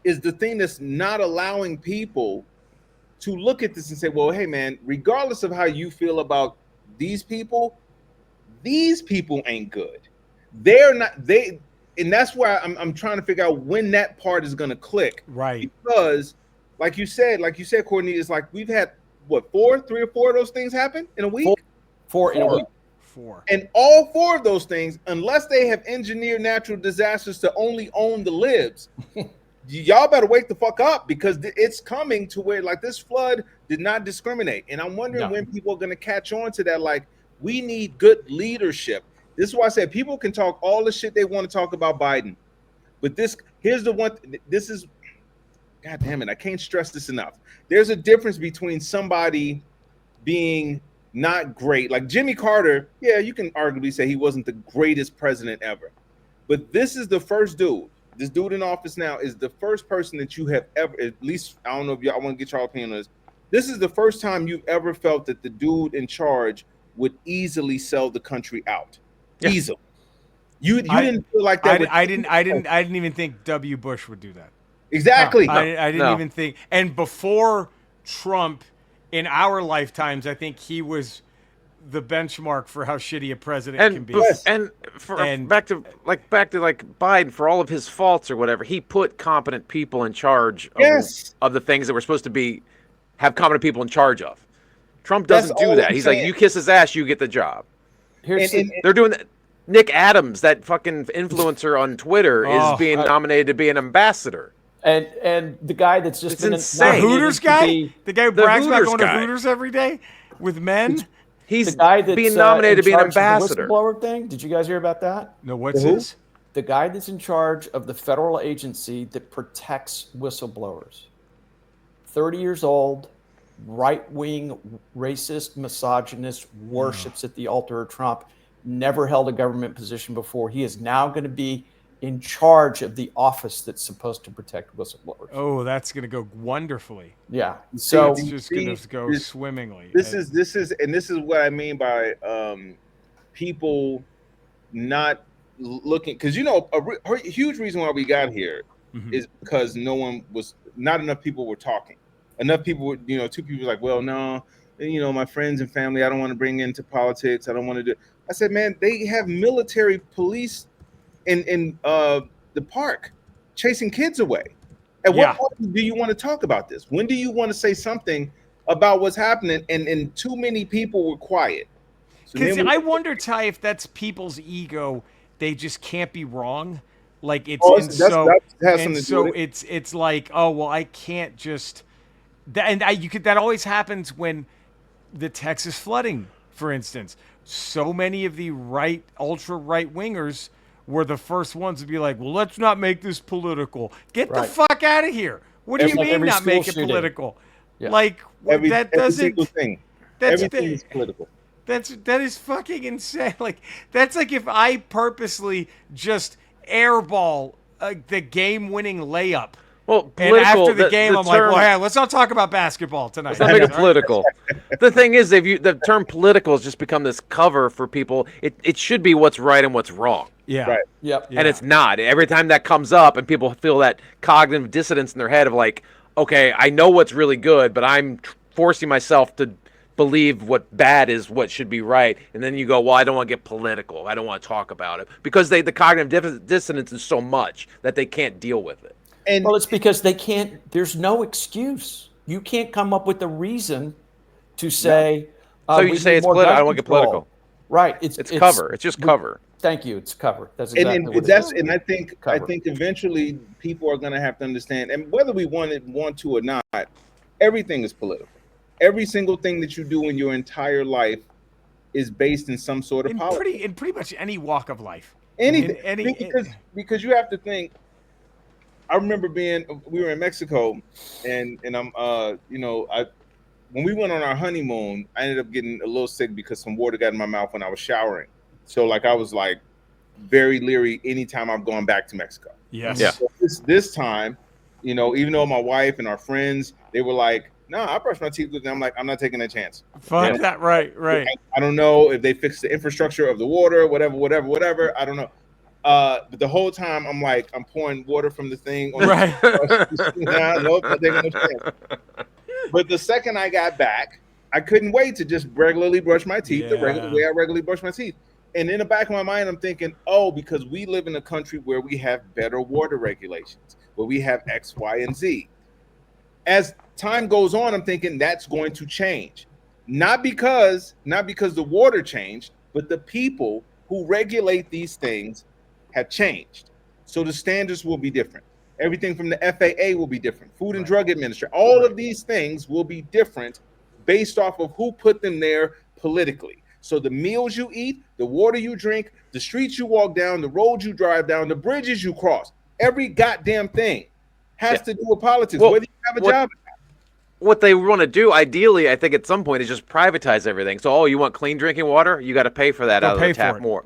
is the thing that's not allowing people to look at this and say, well, hey man, regardless of how you feel about these people ain't good. They're not and that's why I'm trying to figure out when that part is gonna click. Right. Because like you said, Courtney, it's like we've had what, 3 or 4 of those things happen in a week? Four in a week. 4. And all 4 of those things, unless they have engineered natural disasters to only own the libs, y'all better wake the fuck up, because it's coming to where, like, this flood did not discriminate. And I'm wondering No. when people are going to catch on to that. Like, we need good leadership. This is why I said people can talk all the shit they want to talk about Biden. But here's the one, this is, God damn it, I can't stress this enough. There's a difference between somebody being not great. Like Jimmy Carter, yeah, you can arguably say he wasn't the greatest president ever. But this is the first dude. This dude in office now is the first person that you have ever, at least, I don't know if y'all, I want to get your opinion on this. This is the first time you've ever felt that the dude in charge would easily sell the country out. Yeah. Easily. You I- didn't feel like that. I didn't even think W. Bush would do that. Exactly. I didn't No. even think. And before Trump, in our lifetimes, I think he was the benchmark for how shitty a president can be. And- Back to Biden, for all of his faults or whatever, he put competent people in charge Yes. of the things that were supposed to have competent people in charge of. Trump That's doesn't do all that. I'm He's saying. like, you kiss his ass, you get the job. Here's And- They're doing that. Nick Adams, that fucking influencer on Twitter, Oh, is being nominated to be an ambassador. and the guy that's just It's been insane. the He Hooters nominated to guy? be- The guy who The brags about Hooters going guy. to Hooters every day with men? He's the guy that's being nominated to be an in charge of the ambassador. whistleblower thing. Did you guys hear about that? No, what's Who? this? The guy that's in charge of the federal agency that protects whistleblowers. 30 years old, right-wing, racist, misogynist, worships at the altar of Trump, never held a government position before. He is now going to be in charge of the office that's supposed to protect whistleblowers. Oh, that's going to go wonderfully. Yeah. So It's just going see, to go this- swimmingly. This is what I mean by people not looking, because a huge reason why we got here Mhm. is because not enough people were talking. Enough people were, 2 people were like, well, no, my friends and family, I don't want to bring into politics. I don't want to do. I said, man, they have military police in the park chasing kids away. At Yeah. what point do you want to talk about this? When do you want to say something about what's happening? And too many people were quiet. So Because then we- I wonder, Ty, if that's people's ego. They just can't be wrong. Like it's Oh, and that's- so that has and something to do so with it. it's like, oh well, I can't just that always happens when the Texas flooding, for instance. So many of the ultra right wingers were the first ones to be like, well, let's not make this political. Get the Right. fuck out of here. What do you Like mean every not make school it shooting. political? Yeah. Like every that single doesn't. thing. That's Everything is political. that is fucking insane. Like that's like if I purposely just airball the game-winning layup, Well, and political. after the game, I'm like, term- well, hey, let's not talk about basketball tonight. Let's not make it political. The thing is, the term political has just become this cover for people. It should be what's right and what's wrong. Yeah. Right. Yep. Yeah. And it's not. Every time that comes up and people feel that cognitive dissonance in their head of like, okay, I know what's really good, but I'm forcing myself to believe what bad is what should be right. And then you go, well, I don't want to get political. I don't want to talk about it because the cognitive dissonance is so much that they can't deal with it. And Well, it's because they can't. There's no excuse. You can't come up with a reason to say. So you we say need it's more political. I gun don't want to get control. political. Right. It's cover. It's just cover. Thank you. It's cover. That's exactly and what it that's is. and I think Cover. eventually people are going to have to understand, and whether we want to or not, everything is political. Every single thing that you do in your entire life is based in some sort of politics. in pretty much any walk of life. Anything. In Because you have to think. I remember we were in Mexico, and I'm when we went on our honeymoon, I ended up getting a little sick because some water got in my mouth when I was showering. So like I was like very leery anytime I'm going back to Mexico. Yes. Yeah. So this time, even though my wife and our friends, they were like, "No, I brush my teeth with them." I'm like, I'm not taking a chance. Fuck that. Right. I don't know if they fixed the infrastructure of the water, whatever. I don't know. But the whole time I'm like, I'm pouring water from the thing. Right. Nah, nope, not taking no chance. But the second I got back, I couldn't wait to just regularly brush my teeth the regular way I regularly brush my teeth. And in the back of my mind, I'm thinking, oh, because we live in a country where we have better water regulations, where we have X, Y, and Z. As time goes on, I'm thinking that's going to change. Not because the water changed, but the people who regulate these things have changed. So the standards will be different. Everything from the FAA will be different. Food and Drug Administration. All of these things will be different based off of who put them there politically. So the meals you eat, the water you drink, the streets you walk down, the roads you drive down, the bridges you cross, every goddamn thing has to do with politics, Well, whether you have a job. What they want to do, ideally, I think at some point, is just privatize everything. So, you want clean drinking water? You got to pay for that out of the tap more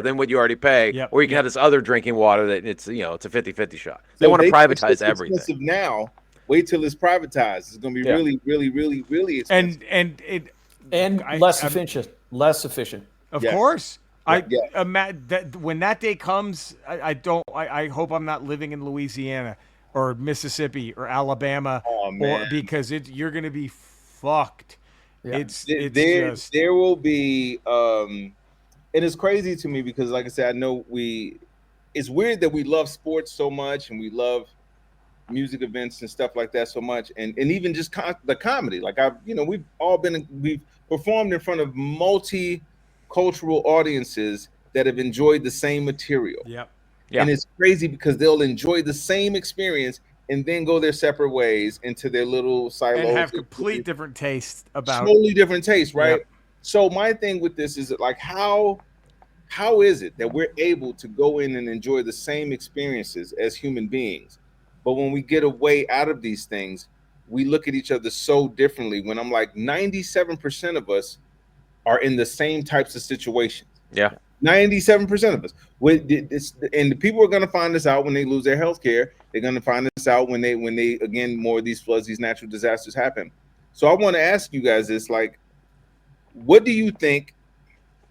than what you already pay. Yep. Or you can have this other drinking water that it's a 50-50 shot. They want to privatize everything. Expensive now. Wait till it's privatized. It's going to be really, really, really, really expensive. And less efficient. Less efficient. Of Yes. course. Yeah. I imagine that when that day comes, I hope I'm not living in Louisiana or Mississippi or Alabama, Oh, man. because you're going to be fucked. Yeah. There will be and it's crazy to me because, like I said, I know it's weird that we love sports so much and we love music events and stuff like that so much, and even just the comedy. Like we've performed in front of multicultural audiences that have enjoyed the same material. Yep. Yeah. And it's crazy because they'll enjoy the same experience and then go their separate ways into their little silos And have complete different tastes about totally different tastes, right? Yep. So my thing with this is like how is it that we're able to go in and enjoy the same experiences as human beings, but when we get away out of these things, we look at each other so differently? When I'm like 97% of us are in the same types of situations. Yeah. 97% of us. And the people are going to find this out when they lose their health care. They're going to find this out when they again, more of these floods, these natural disasters happen. So I want to ask you guys this, like, what do you think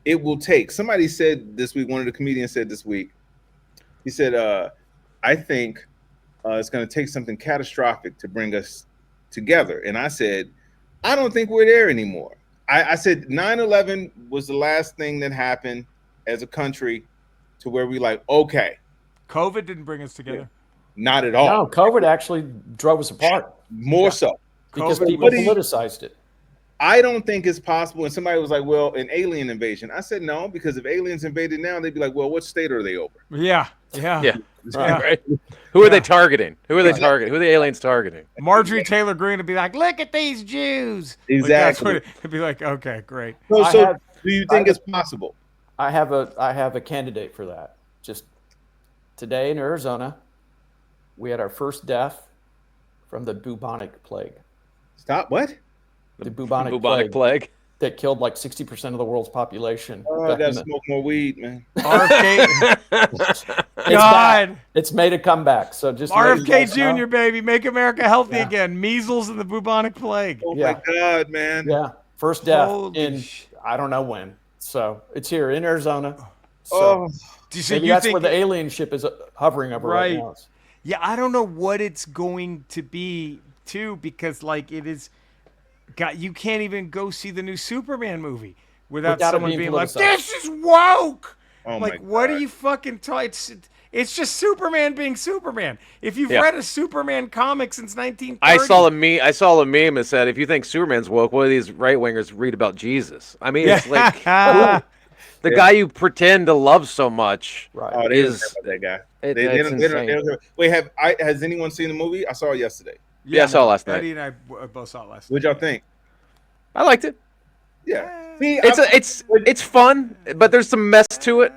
it will take? Somebody said this week, one of the comedians said this week, he said, I think it's going to take something catastrophic to bring us together. And I said, I don't think we're there anymore. I said 9/11 was the last thing that happened as a country to where we like, okay, COVID didn't bring us together. not at all. No, COVID actually drove us apart More so. because COVID people was- politicized it. I don't think it's possible. And somebody was like, well, an alien invasion. I said, no, because if aliens invaded now, they'd be like, well, what state are they over? Yeah. Yeah. Yeah. Right. Who are they targeting? Who are they targeting? Who are the aliens targeting? Marjorie Taylor Greene would be like, "Look at these Jews." Exactly. Like, that's what it'd be like. Okay, great. So, I so have- do you think it's possible? I have a candidate for that. Just today in Arizona, we had our first death from the bubonic plague. Stop. What? The bubonic plague. that killed like 60% of the world's population. Oh, I back gotta in the- smoke more weed, man. RFK, It's God, back. It's made a comeback. So just to let you RFK guys know- Jr. baby, make America healthy Yeah. again. Measles and the bubonic plague. Oh Yeah. my God, man. Yeah, first death Holy in I don't know when. So it's here in Arizona. So Oh, So maybe you that's think? where the alien ship is hovering over right, Right. now. Yeah, I don't know what it's going to be too because like it is. God, you can't even go see the new Superman movie without Without it someone being being like, politicized. "This is woke." Oh Like, my what God. are you fucking talking? It's just Superman being Superman. If you've Yeah. read a Superman comic since 1930, I saw a meme that said, "If you think Superman's woke, what do these right wingers read about Jesus?" I mean, it's like the Yeah. guy you pretend to love so much. Right. Oh, they don't Is- care about that guy. it's insane. Wait, has anyone seen the movie? I saw it yesterday. Yeah, I saw it last night. Eddie and I both saw it last night. What'd y'all think? I liked it. Yeah. See, It's fun, but there's some mess to it.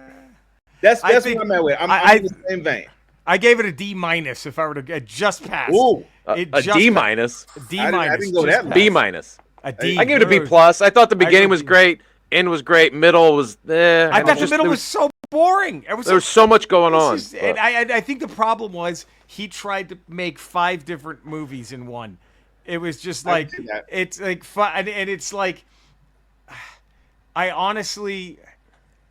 that's I what think- I'm at with. I'm I- in the same vein. I gave it a D minus if I were to get just passed. Ooh, It A just D pa- minus, D I minus. didn't go just that low. B passed. minus. A D. I give it a B Good. plus. I thought the I beginning go was D. great, end was great, middle was. I thought the middle was so boring. It was There was so much going on. It's just- and I think the problem was he tried to make 5 different movies in one. It was just I like did that. it's like fun, and it's like I honestly,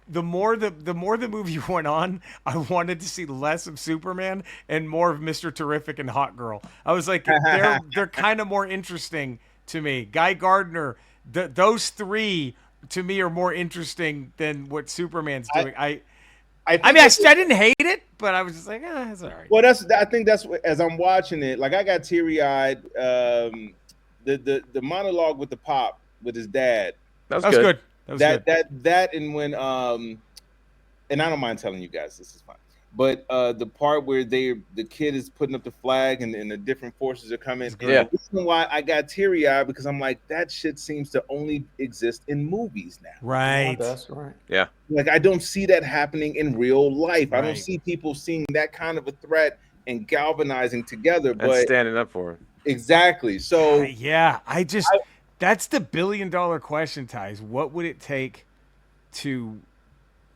the more the movie went on, I wanted to see less of Superman and more of Mr. Terrific and Hot Girl. I was like, they're kind of more interesting to me. Guy Gardner, those 3 to me are more interesting than what Superman's doing. I think mean, I that's- didn't hate it, but I was just like, it's all right. Well, I think that's what, as I'm watching it, like I got teary eyed. The monologue with the pop with his dad. That That was good. That was good. That and when and I don't mind telling you guys this is fine. But the part where the kid is putting up the flag and the different forces are coming. Yeah. The reason why I got teary eyed because I'm like that shit seems to only exist in movies now. Right. That's right. Yeah. Like I don't see that happening in real life. I don't Right. see people seeing that kind of a threat and galvanizing together. And But standing up for it. exactly. So Yeah, that's the billion-dollar question, Ties. What would it take to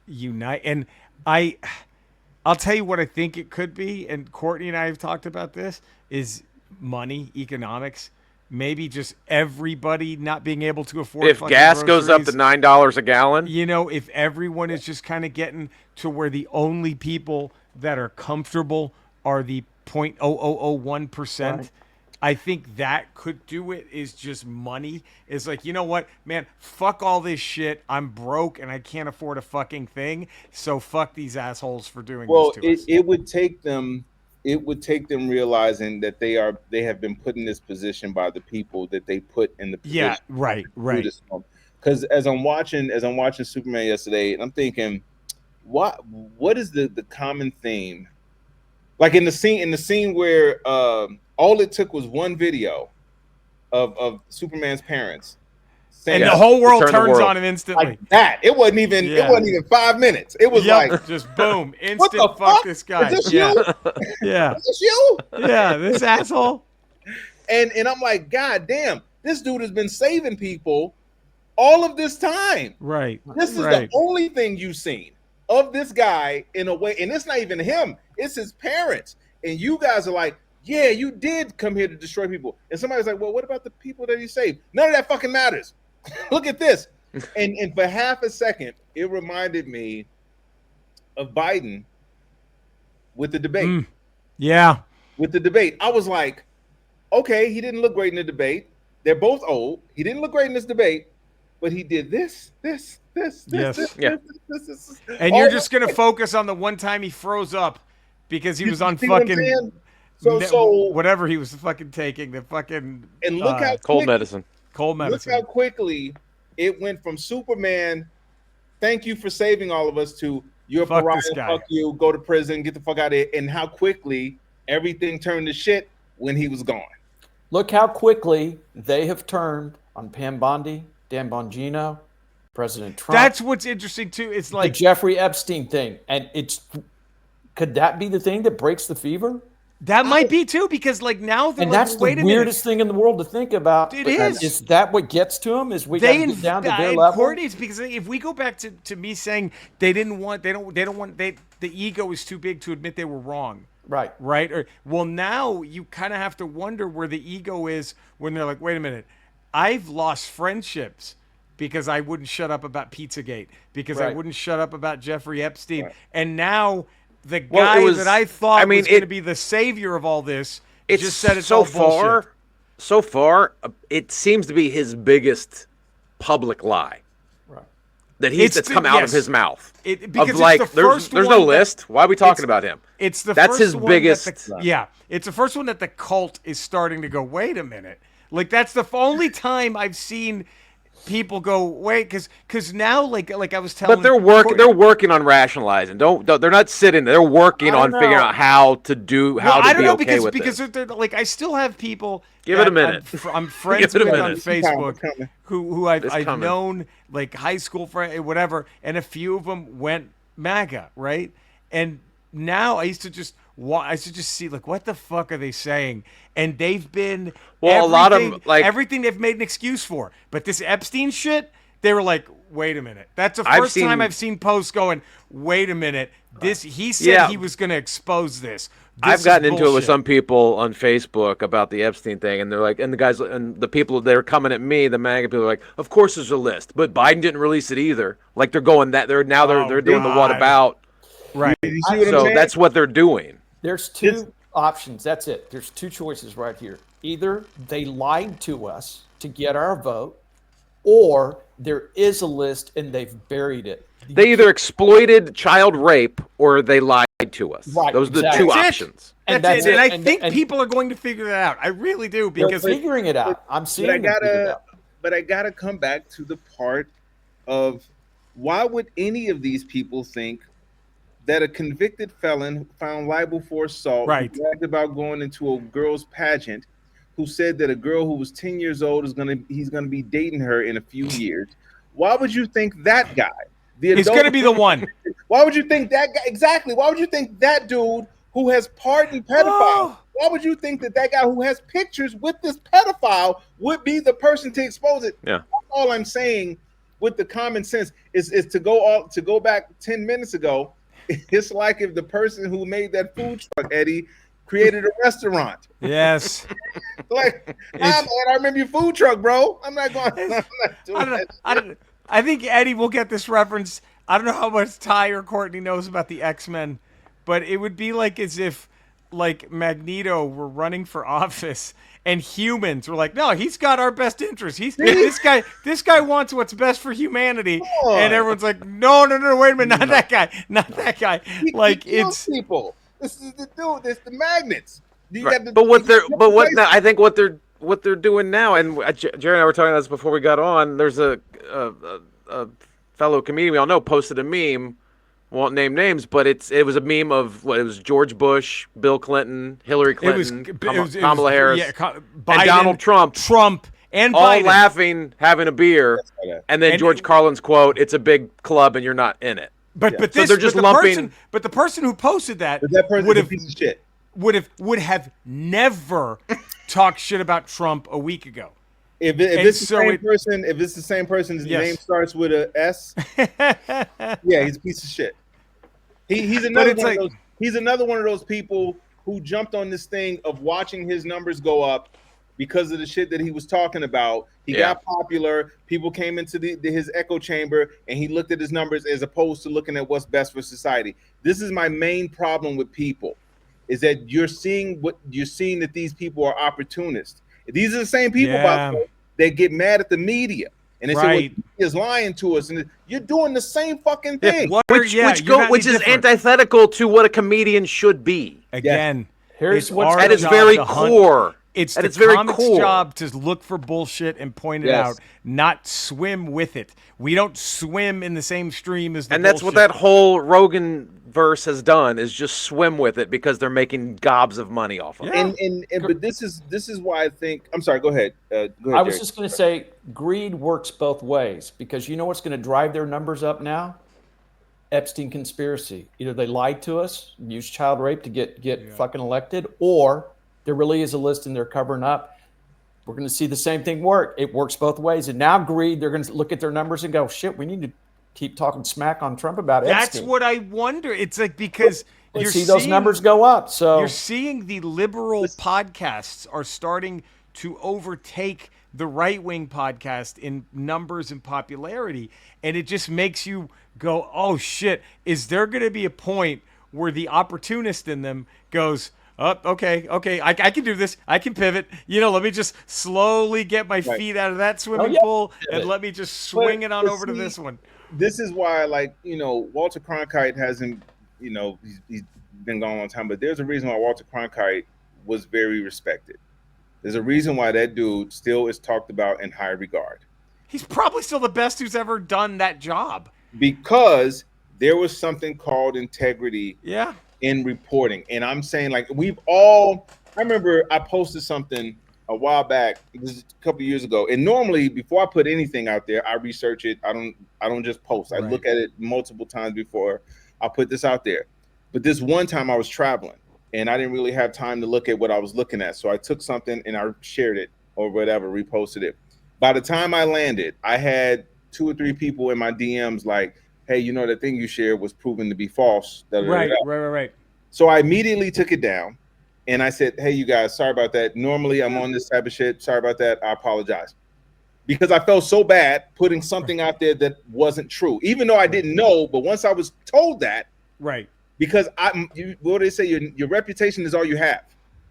unite? And I'll tell you what I think it could be, and Courtney and I have talked about this, is money, economics. Maybe just everybody not being able to afford If fucking gas goes up to groceries. $9 a gallon, You know, if everyone is just kind of getting to where the only people that are comfortable are the 0.0001%, Right. I think that could do it. Is just money. It's like, you know what, man, fuck all this shit. I'm broke and I can't afford a fucking thing. So fuck these assholes for doing well, this to us. it would take them realizing that they have been put in this position by the people that they put in the position. Yeah, right. Because as I'm watching Superman yesterday, and I'm thinking, what is the common theme? Like in the scene where all it took was one video of Superman's parents, saying And the whole world Turn the turns world. on him instantly. like that. It wasn't even Yeah. 5 minutes. It was Yep, like, just boom, instant what the fuck fuck? this guy. Is this yeah, you? yeah, Is this you? yeah, this asshole. And I'm like, God damn, this dude has been saving people all of this time. Right. This is right. the only thing you've seen of this guy in a way, and it's not even him, it's his parents. And you guys are like, yeah, you did come here to destroy people. And somebody's like, well, what about the people that he saved? None of that fucking matters. Look at this. And for half a second, it reminded me of Biden with the debate. Mm. Yeah. With the debate, I was like, okay, he didn't look great in the debate. They're both old. He didn't look great in this debate, but he did this. Yes. Yeah. this. And you're just gonna focus on the one time he froze up because he was on fucking so whatever he was fucking taking, the fucking and look how cold quick, medicine. cold look medicine. how quickly it went from Superman, thank you for saving all of us, to you're a Fuck pariah, this guy. fuck you, go to prison, get the fuck out of here, and how quickly everything turned to shit when he was gone. Look how quickly they have turned on Pam Bondi, Dan Bongino, President Trump. That's what's interesting too. It's the like Jeffrey Epstein thing. And could that be the thing that breaks the fever? that might be too, because like now they're And like, that's the wait a weirdest thing in the world to think about. It But is. Is that what gets to them? Is we got to get down to their and level? Courtney's, because if we go back to me saying they don't want the ego is too big to admit they were wrong. Right. Right? Or well, now you kind of have to wonder where the ego is when they're like, wait a minute, I've lost friendships because I wouldn't shut up about Pizzagate, because I Right. wouldn't shut up about Jeffrey Epstein, and now the Well, guy it was- that I thought I mean, was going to it- be the savior of all this It's just said it's so all far. bullshit. so far, it seems to be his biggest public lie Right. that's come out of yes. his mouth. Because of like, it's the first there's one no list. Why are we talking it's- about him? It's the That's first his one biggest. it's the first one that the cult is starting to go, wait a minute. Like, that's the only time I've seen people go, wait, because now, like I was telling, But they're working on rationalizing. Don't they're not sitting. They're working I on don't figuring know. out how to do Well, I to don't be know okay with because it. they're, like, I still have people. Give it a that minute. I'm friends Give it a with on minute. Facebook Coming. who I've It's coming. known, like high school friend, whatever, and a few of them went MAGA, right? And now I used to just see, like, what the fuck are they saying? And they've been Well, a lot of them, everything- like- everything they've made an excuse for. But this Epstein shit, they were like, wait a minute. That's the I've first time seen- I've seen posts going, wait a minute. He said Yeah. he was going to expose this. I've This gotten is into it with bullshit. some people on Facebook about the Epstein thing, and they're like, and the guys and the people they're coming at me, the MAGA people are like, of course there's a list, but Biden didn't release it either. Like they're going that they're Oh, doing the what God. about. Right. You see what I'm So saying? that's what they're doing. There's two options. That's it. There's two choices right here. Either they lied to us to get our vote, or there is a list and they've buried it. They either exploited child rape or they lied to us. Right, Those are the exactly. two That's it. options. That's it. And I And- think and- people are going to figure that out. I really do They're because figuring it out. I'm seeing But I them figure it out. gotta come back to the part of why would any of these people think that a convicted felon found liable for assault, Right. who bragged about going into a girl's pageant, who said that a girl who was 10 years old he's gonna be dating her in a few years. Why would you think that guy? he's going to be the one. Why would you think that guy? Exactly. Why would you think that dude who has pardoned pedophiles? Oh. Why would you think that guy who has pictures with this pedophile would be the person to expose it? Yeah. That's all I'm saying with the common sense is to go back 10 minutes ago. It's like if the person who made that food truck, Eddie, created a restaurant. Yes. Like, man, I remember your food truck, bro. I'm not going. I'm not doing I don't, that. I think Eddie will get this reference. I don't know how much Ty or Courtney knows about the X-Men, but it would be like as if like Magneto were running for office and humans were like, no, he's got our best interest. This guy wants what's best for humanity. on. And everyone's like, no, wait a minute, not that guy. Like He kills it's people. This is the dude. It's the magnets. You Right. got the- But what you now? I think what they're doing now, and Jerry and I were talking about this before we got on. There's a fellow comedian we all know posted a meme. Won't name names, but it was a meme of it was George Bush, Bill Clinton, Hillary Clinton, Kamala Harris, yeah, and Biden, Donald Trump, and all Biden. laughing, having a beer, and then And George Carlin's quote: "It's a big club, and you're not in it." But So this, they're just but lumping- the person who posted that But that person would is a have piece of shit. would have never talked shit about Trump a week ago. If And it's the so same it- person, if it's the same person, his Yes. name starts with a S. Yeah, he's a piece of shit. He's another it's one like- of those. He's another one of those people who jumped on this thing of watching his numbers go up because of the shit that he was talking about. He Yeah. got popular. People came into his echo chamber, and he looked at his numbers as opposed to looking at what's best for society. This is my main problem with people, is that you're seeing that these people are opportunists. These are the same people, by Yeah. the way, that get mad at the media. And they say, Right. well, he is lying to us. And you're doing the same fucking Yeah, thing. What- which yeah, which you're not which any is different. antithetical to what a comedian should be. Again, Here's it's what's our At its job very to hunt- core. It's At the its very comic's core. job to look for bullshit and point it Yes. out, not swim with it. We don't swim in the same stream as the And that's what bullshit. that whole Rogan verse has done, is just swim with it because they're making gobs of money off of it. Yeah. And but this is why I think. I'm sorry. Go ahead. Go ahead. I was Jerry. just going to say greed works both ways, because you know what's going to drive their numbers up now? Epstein conspiracy. Either they lied to us, used child rape to get fucking elected, or there really is a list and they're covering up. We're going to see the same thing work. It works both ways. And now greed, they're going to look at their numbers and go, shit, we need to keep talking smack on Trump about That's Epstein. what I wonder. It's like because Let's you're see those seeing- numbers go up. So You're seeing the liberal podcasts are starting to overtake the right-wing podcast in numbers and popularity, and it just makes you go, "Oh shit, is there going to be a point where the opportunist in them goes, Oh, okay. I can do this. I can pivot. Let me just slowly get my feet out of that swimming yeah. pool and let me just swing it on but over to see, this one. This is why, like, Walter Cronkite hasn't, he's been gone a long time, but there's a reason why Walter Cronkite was very respected. There's a reason why that dude still is talked about in high regard. He's probably still the best who's ever done that job. Because there was something called integrity Yeah. in reporting. And I'm saying, like, I remember I posted something a while back, this is a couple years ago. And normally before I put anything out there, I research it. I don't just post. I look at it multiple times before I put this out there. But this one time I was traveling and I didn't really have time to look at what I was looking at. So I took something and I shared it or whatever, reposted it. By the time I landed, I had 2 or 3 people in my DMs like, hey, the thing you shared was proven to be false. Right. So I immediately took it down and I said, hey, you guys, sorry about that. Normally I'm on this type of shit. Sorry about that. I apologize. Because I felt so bad putting something out there that wasn't true, even though I didn't know. But once I was told that, Right. because what do they say? Your reputation is all you have.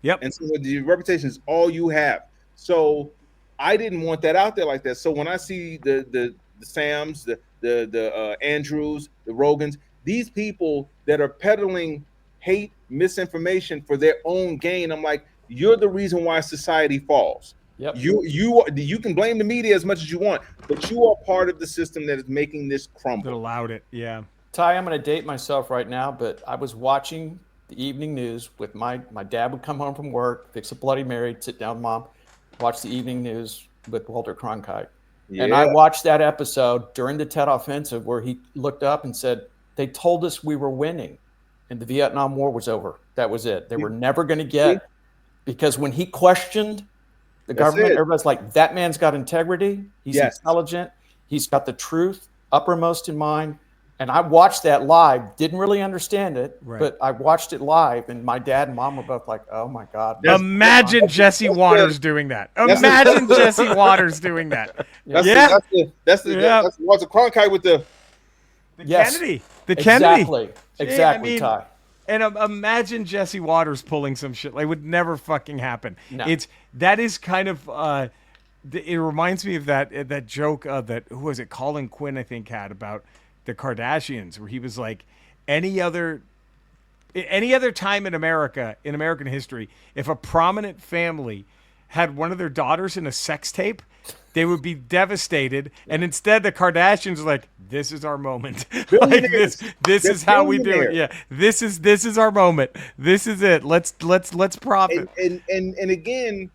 Yep. And so your reputation is all you have. So I didn't want that out there like that. So when I see the Sams, the Andrews, the Rogans, these people that are peddling hate, misinformation for their own gain, I'm like, you're the reason why society falls. Yep. You can blame the media as much as you want, but you are part of the system that is making this That crumble. allowed it. Yeah. Ty, I'm going to date myself right now, but I was watching the evening news with my dad would come home from work, fix a Bloody Mary, sit down, Mom, watch the evening news with Walter Cronkite. Yeah. And I watched that episode during the Tet Offensive where he looked up and said, they told us we were winning and the Vietnam War was over. That was it. They were never going to get, because when he questioned the government, everybody's like, that man's got integrity. He's intelligent. He's got the truth uppermost in mind. And I watched that live, didn't really understand it, but I watched it live, and my dad and mom were both like, oh, my God. Imagine Jesse Waters doing that. Imagine Jesse Waters doing that. That's Walter Cronkite with the Kennedy. The Kennedy. Exactly, Ty. And imagine Jesse Waters pulling some shit. Like, it would never fucking happen. No. That is kind of it reminds me of that joke that, who was it, Colin Quinn, I think, had about the Kardashians, where he was like, any other time in America, in American history, if a prominent family had one of their daughters in a sex tape, they would be devastated. And instead the Kardashians are like, this is our moment. Like this is how we do it. Yeah. This is our moment. This is it. Let's profit. And again,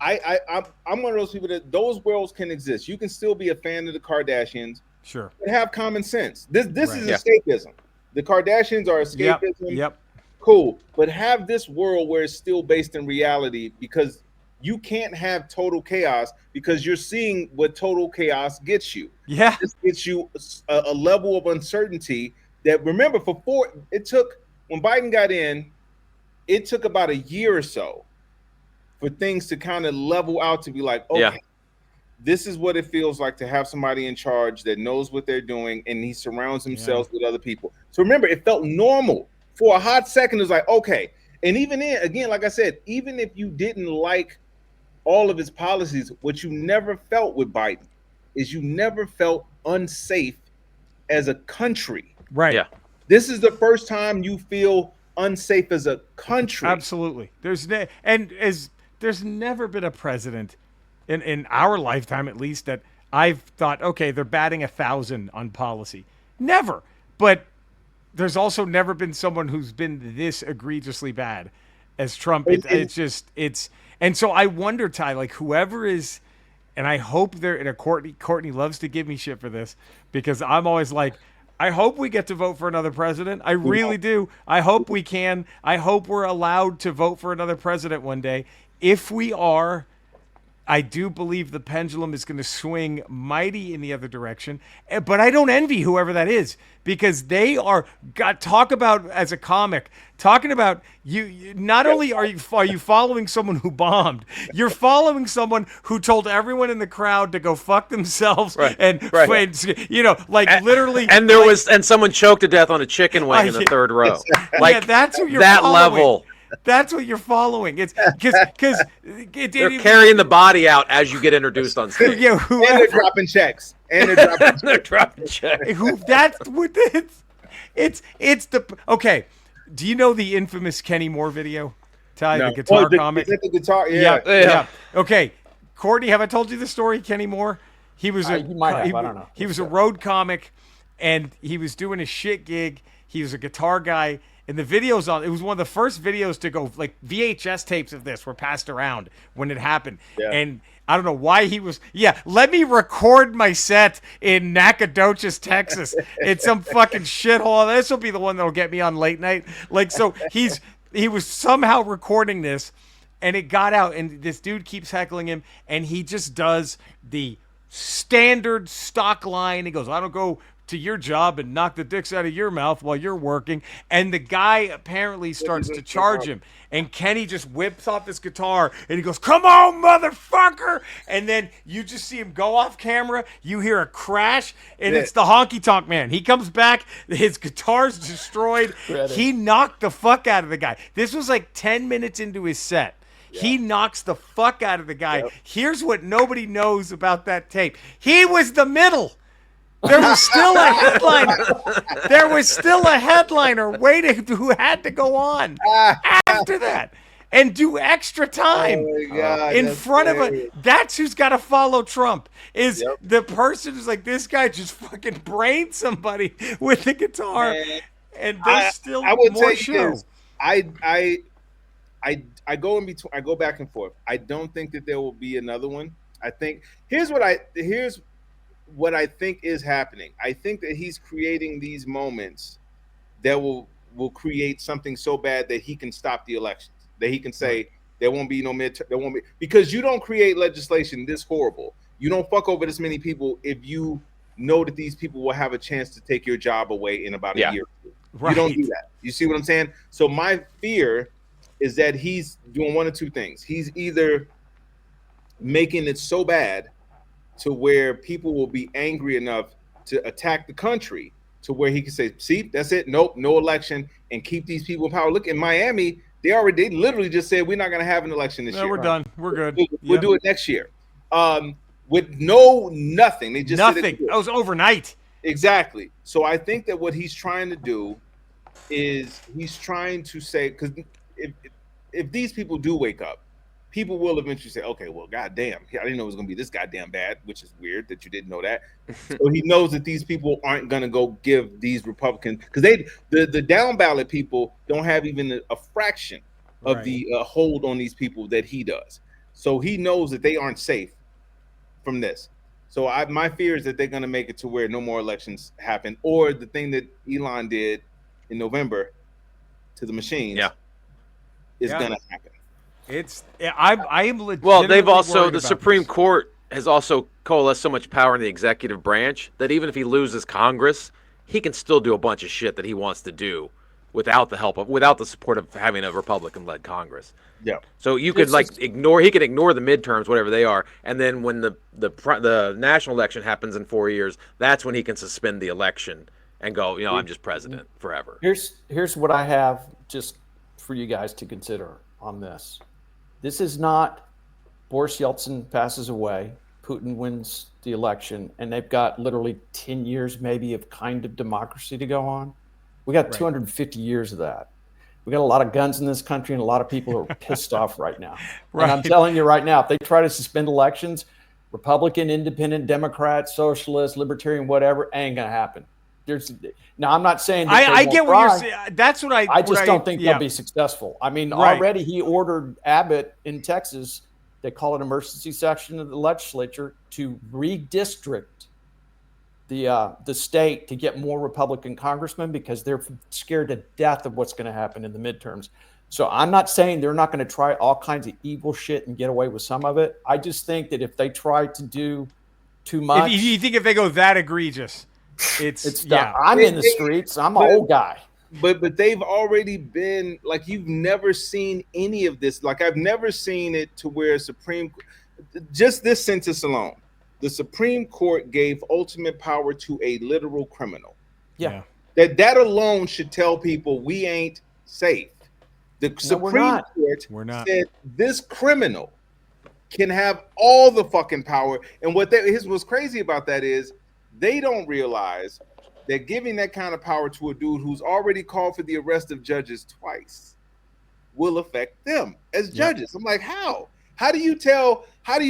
I'm one of those people that those worlds can exist. You can still be a fan of the Kardashians. Sure. And have common sense. This is escapism. The Kardashians are escapism. Yep. Cool. But have this world where it's still based in reality, because you can't have total chaos, because you're seeing what total chaos gets you. Yeah. This gets you a level of uncertainty that, remember, when Biden got in, it took about a year or so for things to kind of level out, to be like, okay, this is what it feels like to have somebody in charge that knows what they're doing, and he surrounds himself with other people. So remember, it felt normal. For a hot second, it was like, okay. And even then, again, like I said, even if you didn't like all of his policies, what you never felt with Biden is you never felt unsafe as a country. Right. Yeah. This is the first time you feel unsafe as a country. Absolutely. There's never been a president in our lifetime, at least, that I've thought, okay, they're batting 1,000 on policy. Never. But there's also never been someone who's been this egregiously bad as Trump. And so I wonder, Ty, like, whoever is, and I hope Courtney loves to give me shit for this, because I'm always like, I hope we get to vote for another president. I really do. I hope we can. I hope we're allowed to vote for another president one day. If we are, I do believe the pendulum is going to swing mighty in the other direction. But I don't envy whoever that is, because they talk about, as a comic, talking about you not only are you following someone who bombed, you're following someone who told everyone in the crowd to go fuck themselves. Literally. And someone choked to death on a chicken wing in the third row. That's who you're that following. level. That's what you're following. It's because They're carrying the body out as you get introduced on stage. Yeah, And whoever, they're dropping checks. And they're dropping They're dropping checks. who that's what it's the okay. Do you know the infamous Kenny Moore video? Ty, the guitar comic. Is that the guitar? Yeah. Yeah. Okay, Courtney, have I told you the story? Kenny Moore. He was You might have, I don't know. He was a road comic, and he was doing a shit gig. He was a guitar guy, and the videos on it was one of the first videos to go, like VHS tapes of this were passed around when it happened. Yeah. And I don't know why he was. Yeah, let me record my set in Nacogdoches, Texas. It's some fucking shithole. This will be the one that'll get me on late night. Like, so he was somehow recording this, and it got out, and this dude keeps heckling him, and he just does the standard stock line. He goes, I don't go to your job and knock the dicks out of your mouth while you're working. And the guy apparently starts to charge him. And Kenny just whips off his guitar and he goes, come on, motherfucker. And then you just see him go off camera. You hear a crash, and it's the honky tonk man. He comes back. His guitar's destroyed. He knocked the fuck out of the guy. This was like 10 minutes into his set. He knocks the fuck out of the guy. Here's what nobody knows about that tape. He was the middle. There was still a headliner. There was still a headliner waiting who had to go on after that and do extra time Oh my God, in that's front of hilarious. That's who's got to follow Trump. Is the person who's like, this guy just fucking brained somebody with the guitar, Man, and there's still I would more tell show. you this. I go in between. I go back and forth. I don't think that there will be another one. I think here's what I think is happening. I think that he's creating these moments that will create something so bad that he can stop the elections. That he can say there won't be no midterm. There won't be, because you don't create legislation this horrible. You don't fuck over this many people if you know that these people will have a chance to take your job away in about a year. You don't do that. You see what I'm saying? So my fear is that he's doing one of two things. He's either making it so bad to where people will be angry enough to attack the country to where he can say, see, that's it. Nope, no election, and keep these people in power. Look, in Miami, they literally just said, we're not going to have an election this year. We're done. We're good. We'll do it next year. With nothing. They just nothing. Said That was overnight. Exactly. So I think that what he's trying to do is he's trying to say, because if these people do wake up, people will eventually say, okay, well, goddamn, I didn't know it was going to be this goddamn bad, which is weird that you didn't know that. So he knows that these people aren't going to go give these Republicans, because the down ballot people don't have even a fraction of the hold on these people that he does. So he knows that they aren't safe from this. So my fear is that they're going to make it to where no more elections happen, or the thing that Elon did in November to the machines is going to happen. I am legitimately Well, they've also, worried the about Supreme this. Court has also coalesced so much power in the executive branch that even if he loses Congress, he can still do a bunch of shit that he wants to do without the support of having a Republican-led Congress. Yeah. So you could he could ignore the midterms, whatever they are, and then when the national election happens in 4 years, that's when he can suspend the election and go, I'm just president forever. Here's what I have just for you guys to consider on this. This is not Boris Yeltsin passes away, Putin wins the election, and they've got literally 10 years maybe of kind of democracy to go on. We got 250 years of that. We got a lot of guns in this country, and a lot of people are pissed off right now. And I'm telling you right now, if they try to suspend elections, Republican, Independent, Democrat, Socialist, Libertarian, whatever, ain't gonna happen. Now, I'm not saying that I get what you're saying. That's what I just don't think they'll be successful. I mean, already he ordered Abbott in Texas, they call it emergency session of the legislature, to redistrict the state to get more Republican congressmen because they're scared to death of what's going to happen in the midterms. So I'm not saying they're not going to try all kinds of evil shit and get away with some of it. I just think that if they try to do too much, you think if they go that egregious, it's I'm in the streets. I'm an old guy. But they've already been, like, you've never seen any of this. Like, I've never seen it to where just this sentence alone, the Supreme Court gave ultimate power to a literal criminal. Yeah. That alone should tell people we ain't safe. The No, we're Supreme not. Court We're not. said this criminal can have all the fucking power. And what's crazy about that is they don't realize that giving that kind of power to a dude who's already called for the arrest of judges twice will affect them as judges. I'm like, how? How do you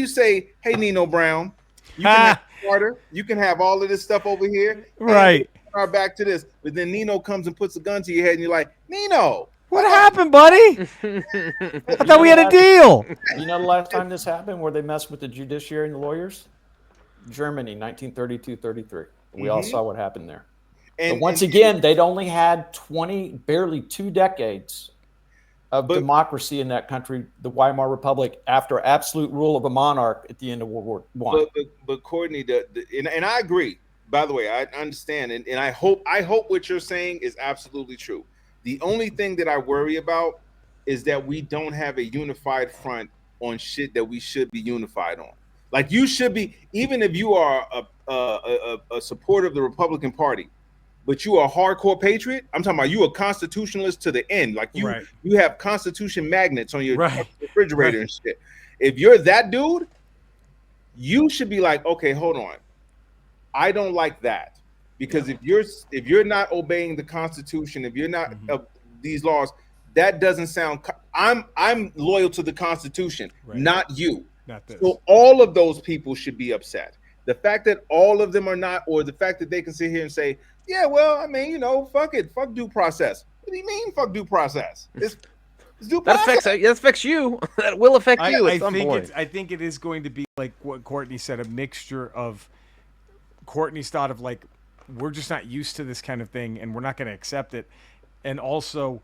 say, hey, Nino Brown, you can have Carter, you can have all of this stuff over here. Right. And back to this. But then Nino comes and puts a gun to your head and you're like, Nino, What happened, buddy? I thought we had a deal. You know the last time this happened where they messed with the judiciary and the lawyers? Germany, 1932-33. We all saw what happened there. and But once and- again, they'd only had barely 2 decades of But- democracy in that country, the Weimar Republic, after absolute rule of a monarch at the end of World War I. But Courtney, and I agree. By the way, I understand, and I hope what you're saying is absolutely true. The only thing that I worry about is that we don't have a unified front on shit that we should be unified on. Like you should be, even if you are a supporter of the Republican Party, but you are a hardcore patriot. I'm talking about you a constitutionalist to the end. Like you have Constitution magnets on your refrigerator and shit. If you're that dude, you should be like, okay, hold on. I don't like that. Because if you're not obeying the Constitution, if you're not these laws, that doesn't sound. I'm loyal to the Constitution, not you. Not this. So all of those people should be upset. The fact that all of them are not, or the fact that they can sit here and say, "Yeah, well, I mean, fuck it, fuck due process." What do you mean, fuck due process? It's due process. That affects you. That will affect you at some point. I think it is going to be like what Courtney said, a mixture of Courtney's thought of like, we're just not used to this kind of thing and we're not going to accept it. And also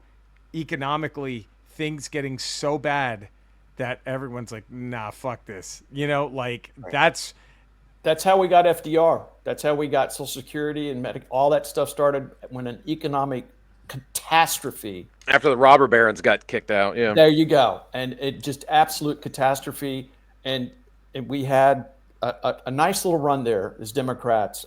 economically things getting so bad that everyone's like, nah, fuck this. That's how we got FDR. That's how we got Social Security and all that stuff started when an economic catastrophe. After the robber barons got kicked out, yeah. There you go. And it just absolute catastrophe. And we had a nice little run there as Democrats.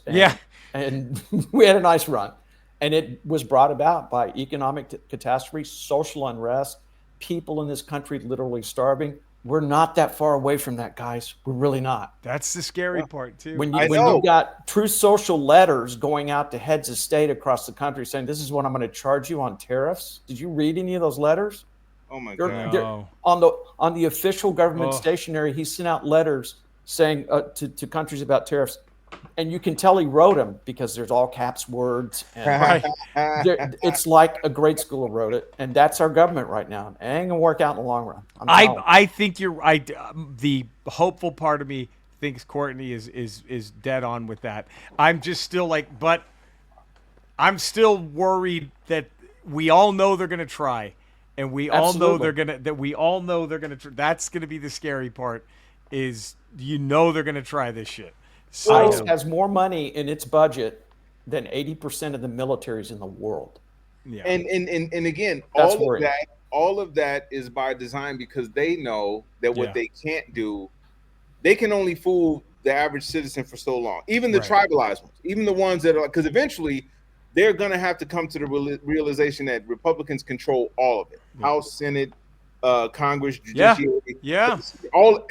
And we had a nice run. And it was brought about by economic catastrophe, social unrest, people in this country literally starving. We're not that far away from that, guys. We're really not. That's the scary part, too. When you got true social letters going out to heads of state across the country saying, this is what I'm going to charge you on tariffs. Did you read any of those letters? Oh, my God. No. On the official government stationery, he sent out letters saying to countries about tariffs. And you can tell he wrote them because there's all caps words. And it's like a grade school wrote it. And that's our government right now. It ain't going to work out in the long run. I think you're right. The hopeful part of me thinks Courtney is dead on with that. I'm just still like, but I'm still worried that we all know they're going to try. And we all know they're going to, that's going to be the scary part is, they're going to try this shit. So, ICE has more money in its budget than 80% of the militaries in the world. Yeah. And again, That's all of that is by design because they know that what they can't do, they can only fool the average citizen for so long. Even the tribalized ones, even the ones that are, because eventually they're going to have to come to the realization that Republicans control all of it. House, Senate, Congress, judiciary,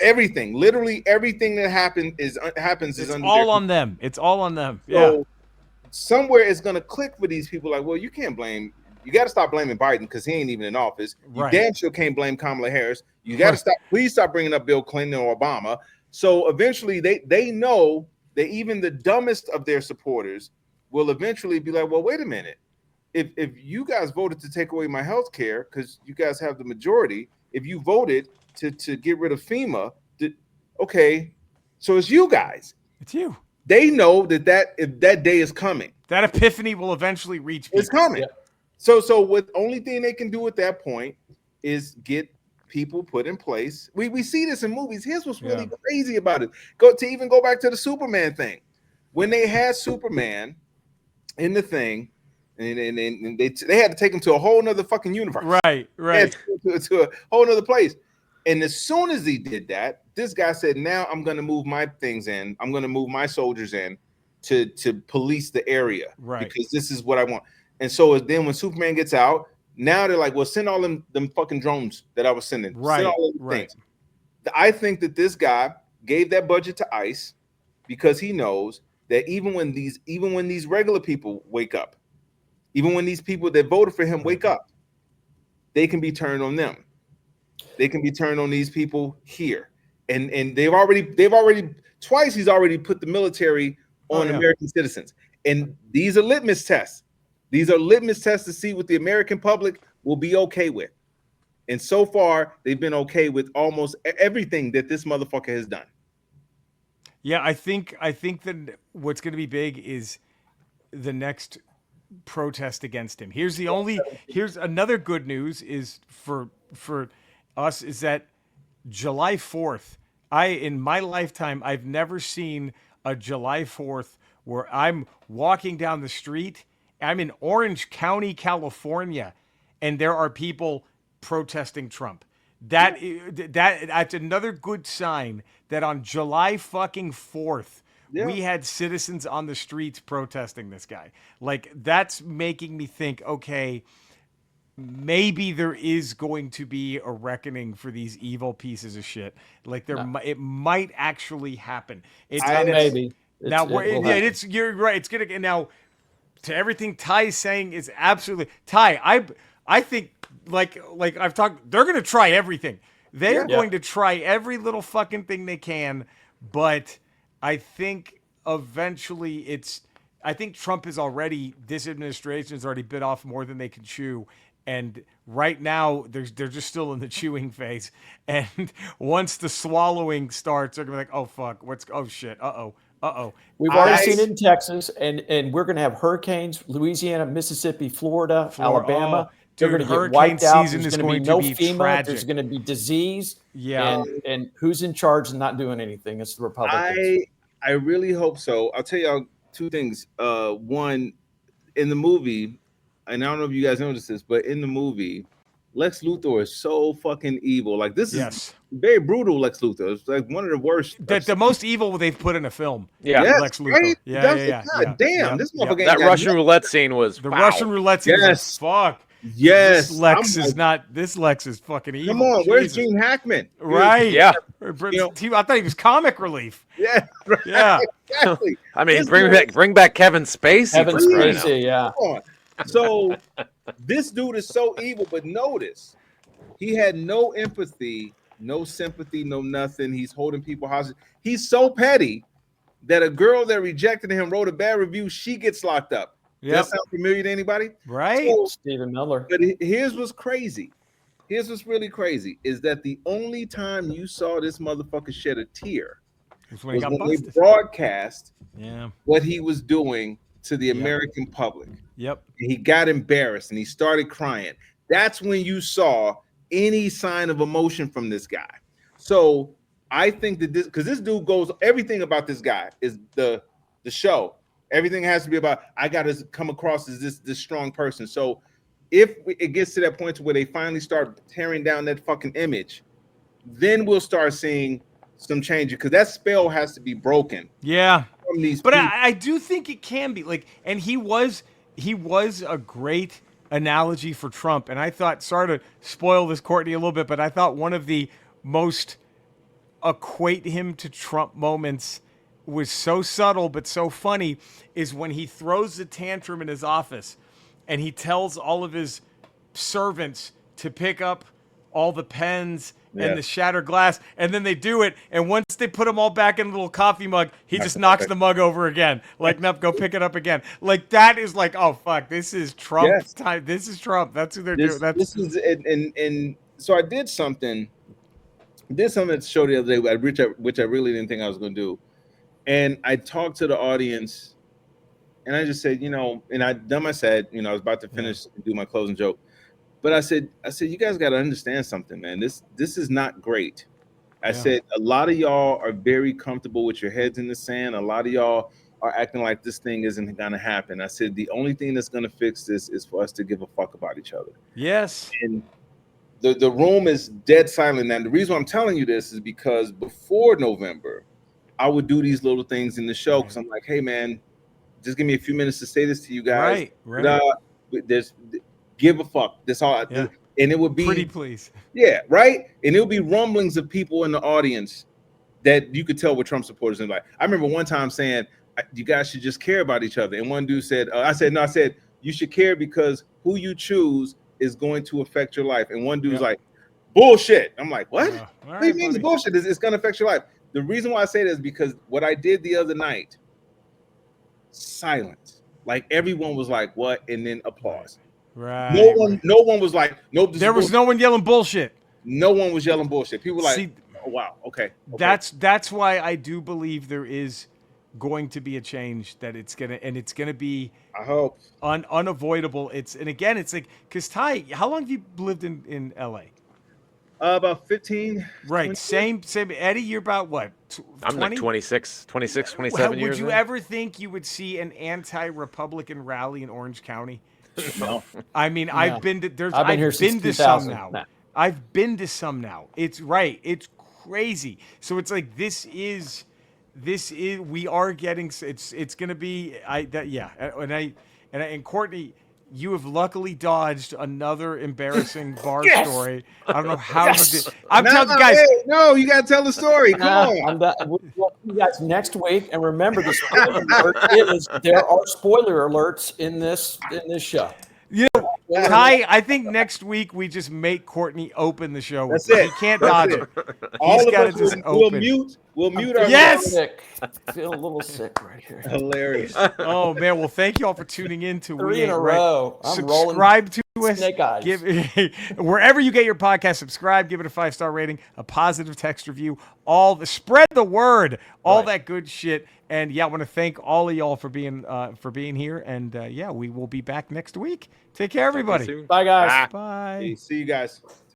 everything, literally everything that happens is under all on them. It's all on them. So somewhere it's gonna click for these people. Like, well, you can't blame. You got to stop blaming Biden because he ain't even in office. You damn sure can't blame Kamala Harris. You got to stop. Please stop bringing up Bill Clinton or Obama. So eventually, they know that even the dumbest of their supporters will eventually be like, well, wait a minute. If you guys voted to take away my health care because you guys have the majority, if you voted to get rid of FEMA, okay, so it's you guys. It's you. They know that if that day is coming. That epiphany will eventually reach people. It's coming. Yeah. So what only thing they can do at that point is get people put in place. We see this in movies. Here's what's really crazy about it. Go back to the Superman thing. When they had Superman in the thing, and they had to take him to a whole nother fucking universe. Right. To a whole nother place. And as soon as he did that, this guy said, now I'm going to move my things in. I'm going to move my soldiers in to police the area. Right. Because this is what I want. And so then when Superman gets out, Now they're like, well, send all them fucking drones that I was sending. Right, Send all those right. things. I think that this guy gave that budget to ICE because he knows that even when these regular people wake up, even when these people that voted for him wake up, they can be turned on them. They can be turned on these people here. And they've already twice he's already put the military on American citizens. And these are litmus tests. These are litmus tests to see what the American public will be okay with. And so far, they've been okay with almost everything that this motherfucker has done. Yeah, I think that what's going to be big is the next protest against him. Here's another good news is for us is that July 4th, in my lifetime I've never seen a July 4th where I'm walking down the street. I'm in Orange County, California, and there are people protesting Trump. That's another good sign that on July fucking 4th, we had citizens on the streets protesting this guy. Like, that's making me think, okay, maybe there is going to be a reckoning for these evil pieces of shit. Like, it might actually happen. Maybe. You're right. It's gonna now. To everything Ty's saying is absolutely Ty. I think like I've talked. They're gonna try everything. They are going to try every little fucking thing they can. But I think eventually I think Trump is already. This administration has already bit off more than they can chew. And right now, they're just still in the chewing phase. And once the swallowing starts, they're gonna be like, "Oh fuck, oh shit, uh-oh." We've already seen it in Texas, and we're going to have hurricanes, Louisiana, Mississippi, Florida, Alabama. They're going to get wiped out. There's going to be no FEMA. Tragic. There's going to be disease. Yeah. And who's in charge and not doing anything? It's the Republicans. I really hope so. I'll tell y'all two things. One, in the movie, and I don't know if you guys noticed this, but in the movie, Lex Luthor is so fucking evil. Like, this is very brutal. Lex Luthor. It's like one of the worst. The most evil they've put in a film. Yeah, Lex Luthor. Right? Yeah. God damn, this motherfucker. That Russian roulette scene was the Russian roulette scene. Yes, Fuck. Yes, This Lex is not. This Lex is fucking evil. Come on, Jesus. where's Gene Hackman? Right. Yeah. I thought he was comic relief. Yeah. Right. Yeah. Exactly. I mean, bring back Kevin Spacey. Kevin Spacey, yeah. Come on. So this dude is so evil, but notice he had no empathy, no sympathy, no nothing. He's holding people hostage. He's so petty that a girl that rejected him wrote a bad review. She gets locked up. Yep. Does that sound familiar to anybody? Right. So, Stephen Miller. but here's what's crazy. Here's what's really crazy is that the only time you saw this motherfucker shed a tear was when they broadcast Yeah. what he was doing to the American public. Yep. He got embarrassed and he started crying. That's when you saw any sign of emotion from this guy. So I think that this dude goes, everything about this guy is the show. Everything has to be about, I got to come across as this strong person. So if it gets to that point to where they finally start tearing down that fucking image, then we'll start seeing some changes, because that spell has to be broken. Yeah. From these but people. I do think it can be like, and he was a great analogy for Trump. And I thought, sorry to spoil this, Courtney, a little bit, but I thought one of the most equate him to Trump moments was so subtle but so funny is when he throws the tantrum in his office and he tells all of his servants to pick up all the pens and the shattered glass, and then they do it, and once they put them all back in a little coffee mug, he just knocks the mug over again. Like, nope, go pick it up again. Like, that is like, oh fuck, this is Trump's time. This is Trump. That's who they're doing. This is and so I did something at the show the other day, which I really didn't think I was going to do, and I talked to the audience, and I just said, and I said, I was about to finish and do my closing joke. But I said, you guys got to understand something, man. This is not great. I said, a lot of y'all are very comfortable with your heads in the sand. A lot of y'all are acting like this thing isn't going to happen. I said, the only thing that's going to fix this is for us to give a fuck about each other. Yes. And the room is dead silent. And the reason I'm telling you this is because before November, I would do these little things in the show because I'm like, hey, man, just give me a few minutes to say this to you guys. Right. give a fuck. That's all. Yeah. And it would be Pretty please. yeah, right. And it would be rumblings of people in the audience that you could tell were Trump supporters. And like, I remember one time saying, "You guys should just care about each other." And one dude said, "I said no. I said you should care because who you choose is going to affect your life." And one dude's Yep. like, "Bullshit." I'm like, "What? All What right, do you mean it's buddy. bullshit? It's going to affect your life." The reason why I say that is because what I did the other night, silence. Like everyone was like, "What?" and then applause. Right. No one was like, "Nope." There was no one yelling bullshit. No one was yelling bullshit. People were like, See, "Oh wow, okay." that's why I do believe there is going to be a change, that it's gonna be I hope. unavoidable. And again, it's like, because Ty, how long have you lived in LA? About 15. Right. 20. Same. Eddie, you're about what? I'm like 26, 27 Would years. you now. ever think you would see an anti-Republican rally in Orange County? No. I mean, No. I've been to I've been here since to some 2000. now. No. I've been to some now. It's right. It's crazy. So it's like this is we are getting. It's gonna be. And Courtney, you have luckily dodged another embarrassing bar story. I don't know how you did. I'm telling you guys. Hey, no, you gotta tell the story. Come on. We'll see you guys next week, and remember the spoiler alert is there are spoiler alerts in this show. You know, Ty, I think next week we just make Courtney open the show. That's He it. can't That's dodge it. it. All of gotta us just will open. mute. We'll mute our Yes! Sick. Feel a little sick right here. Hilarious. Oh man, well thank you all for tuning in to 3 We in Ain't a Right. row. I'm rolling Subscribe to us. snake eyes. Give wherever you get your podcast, subscribe, give it a 5-star rating, a positive text review, spread the word, all that good shit. And yeah, I want to thank all of y'all for being here. And yeah, we will be back next week. Take care, everybody. Soon. Bye, guys. Bye. Hey, see you guys.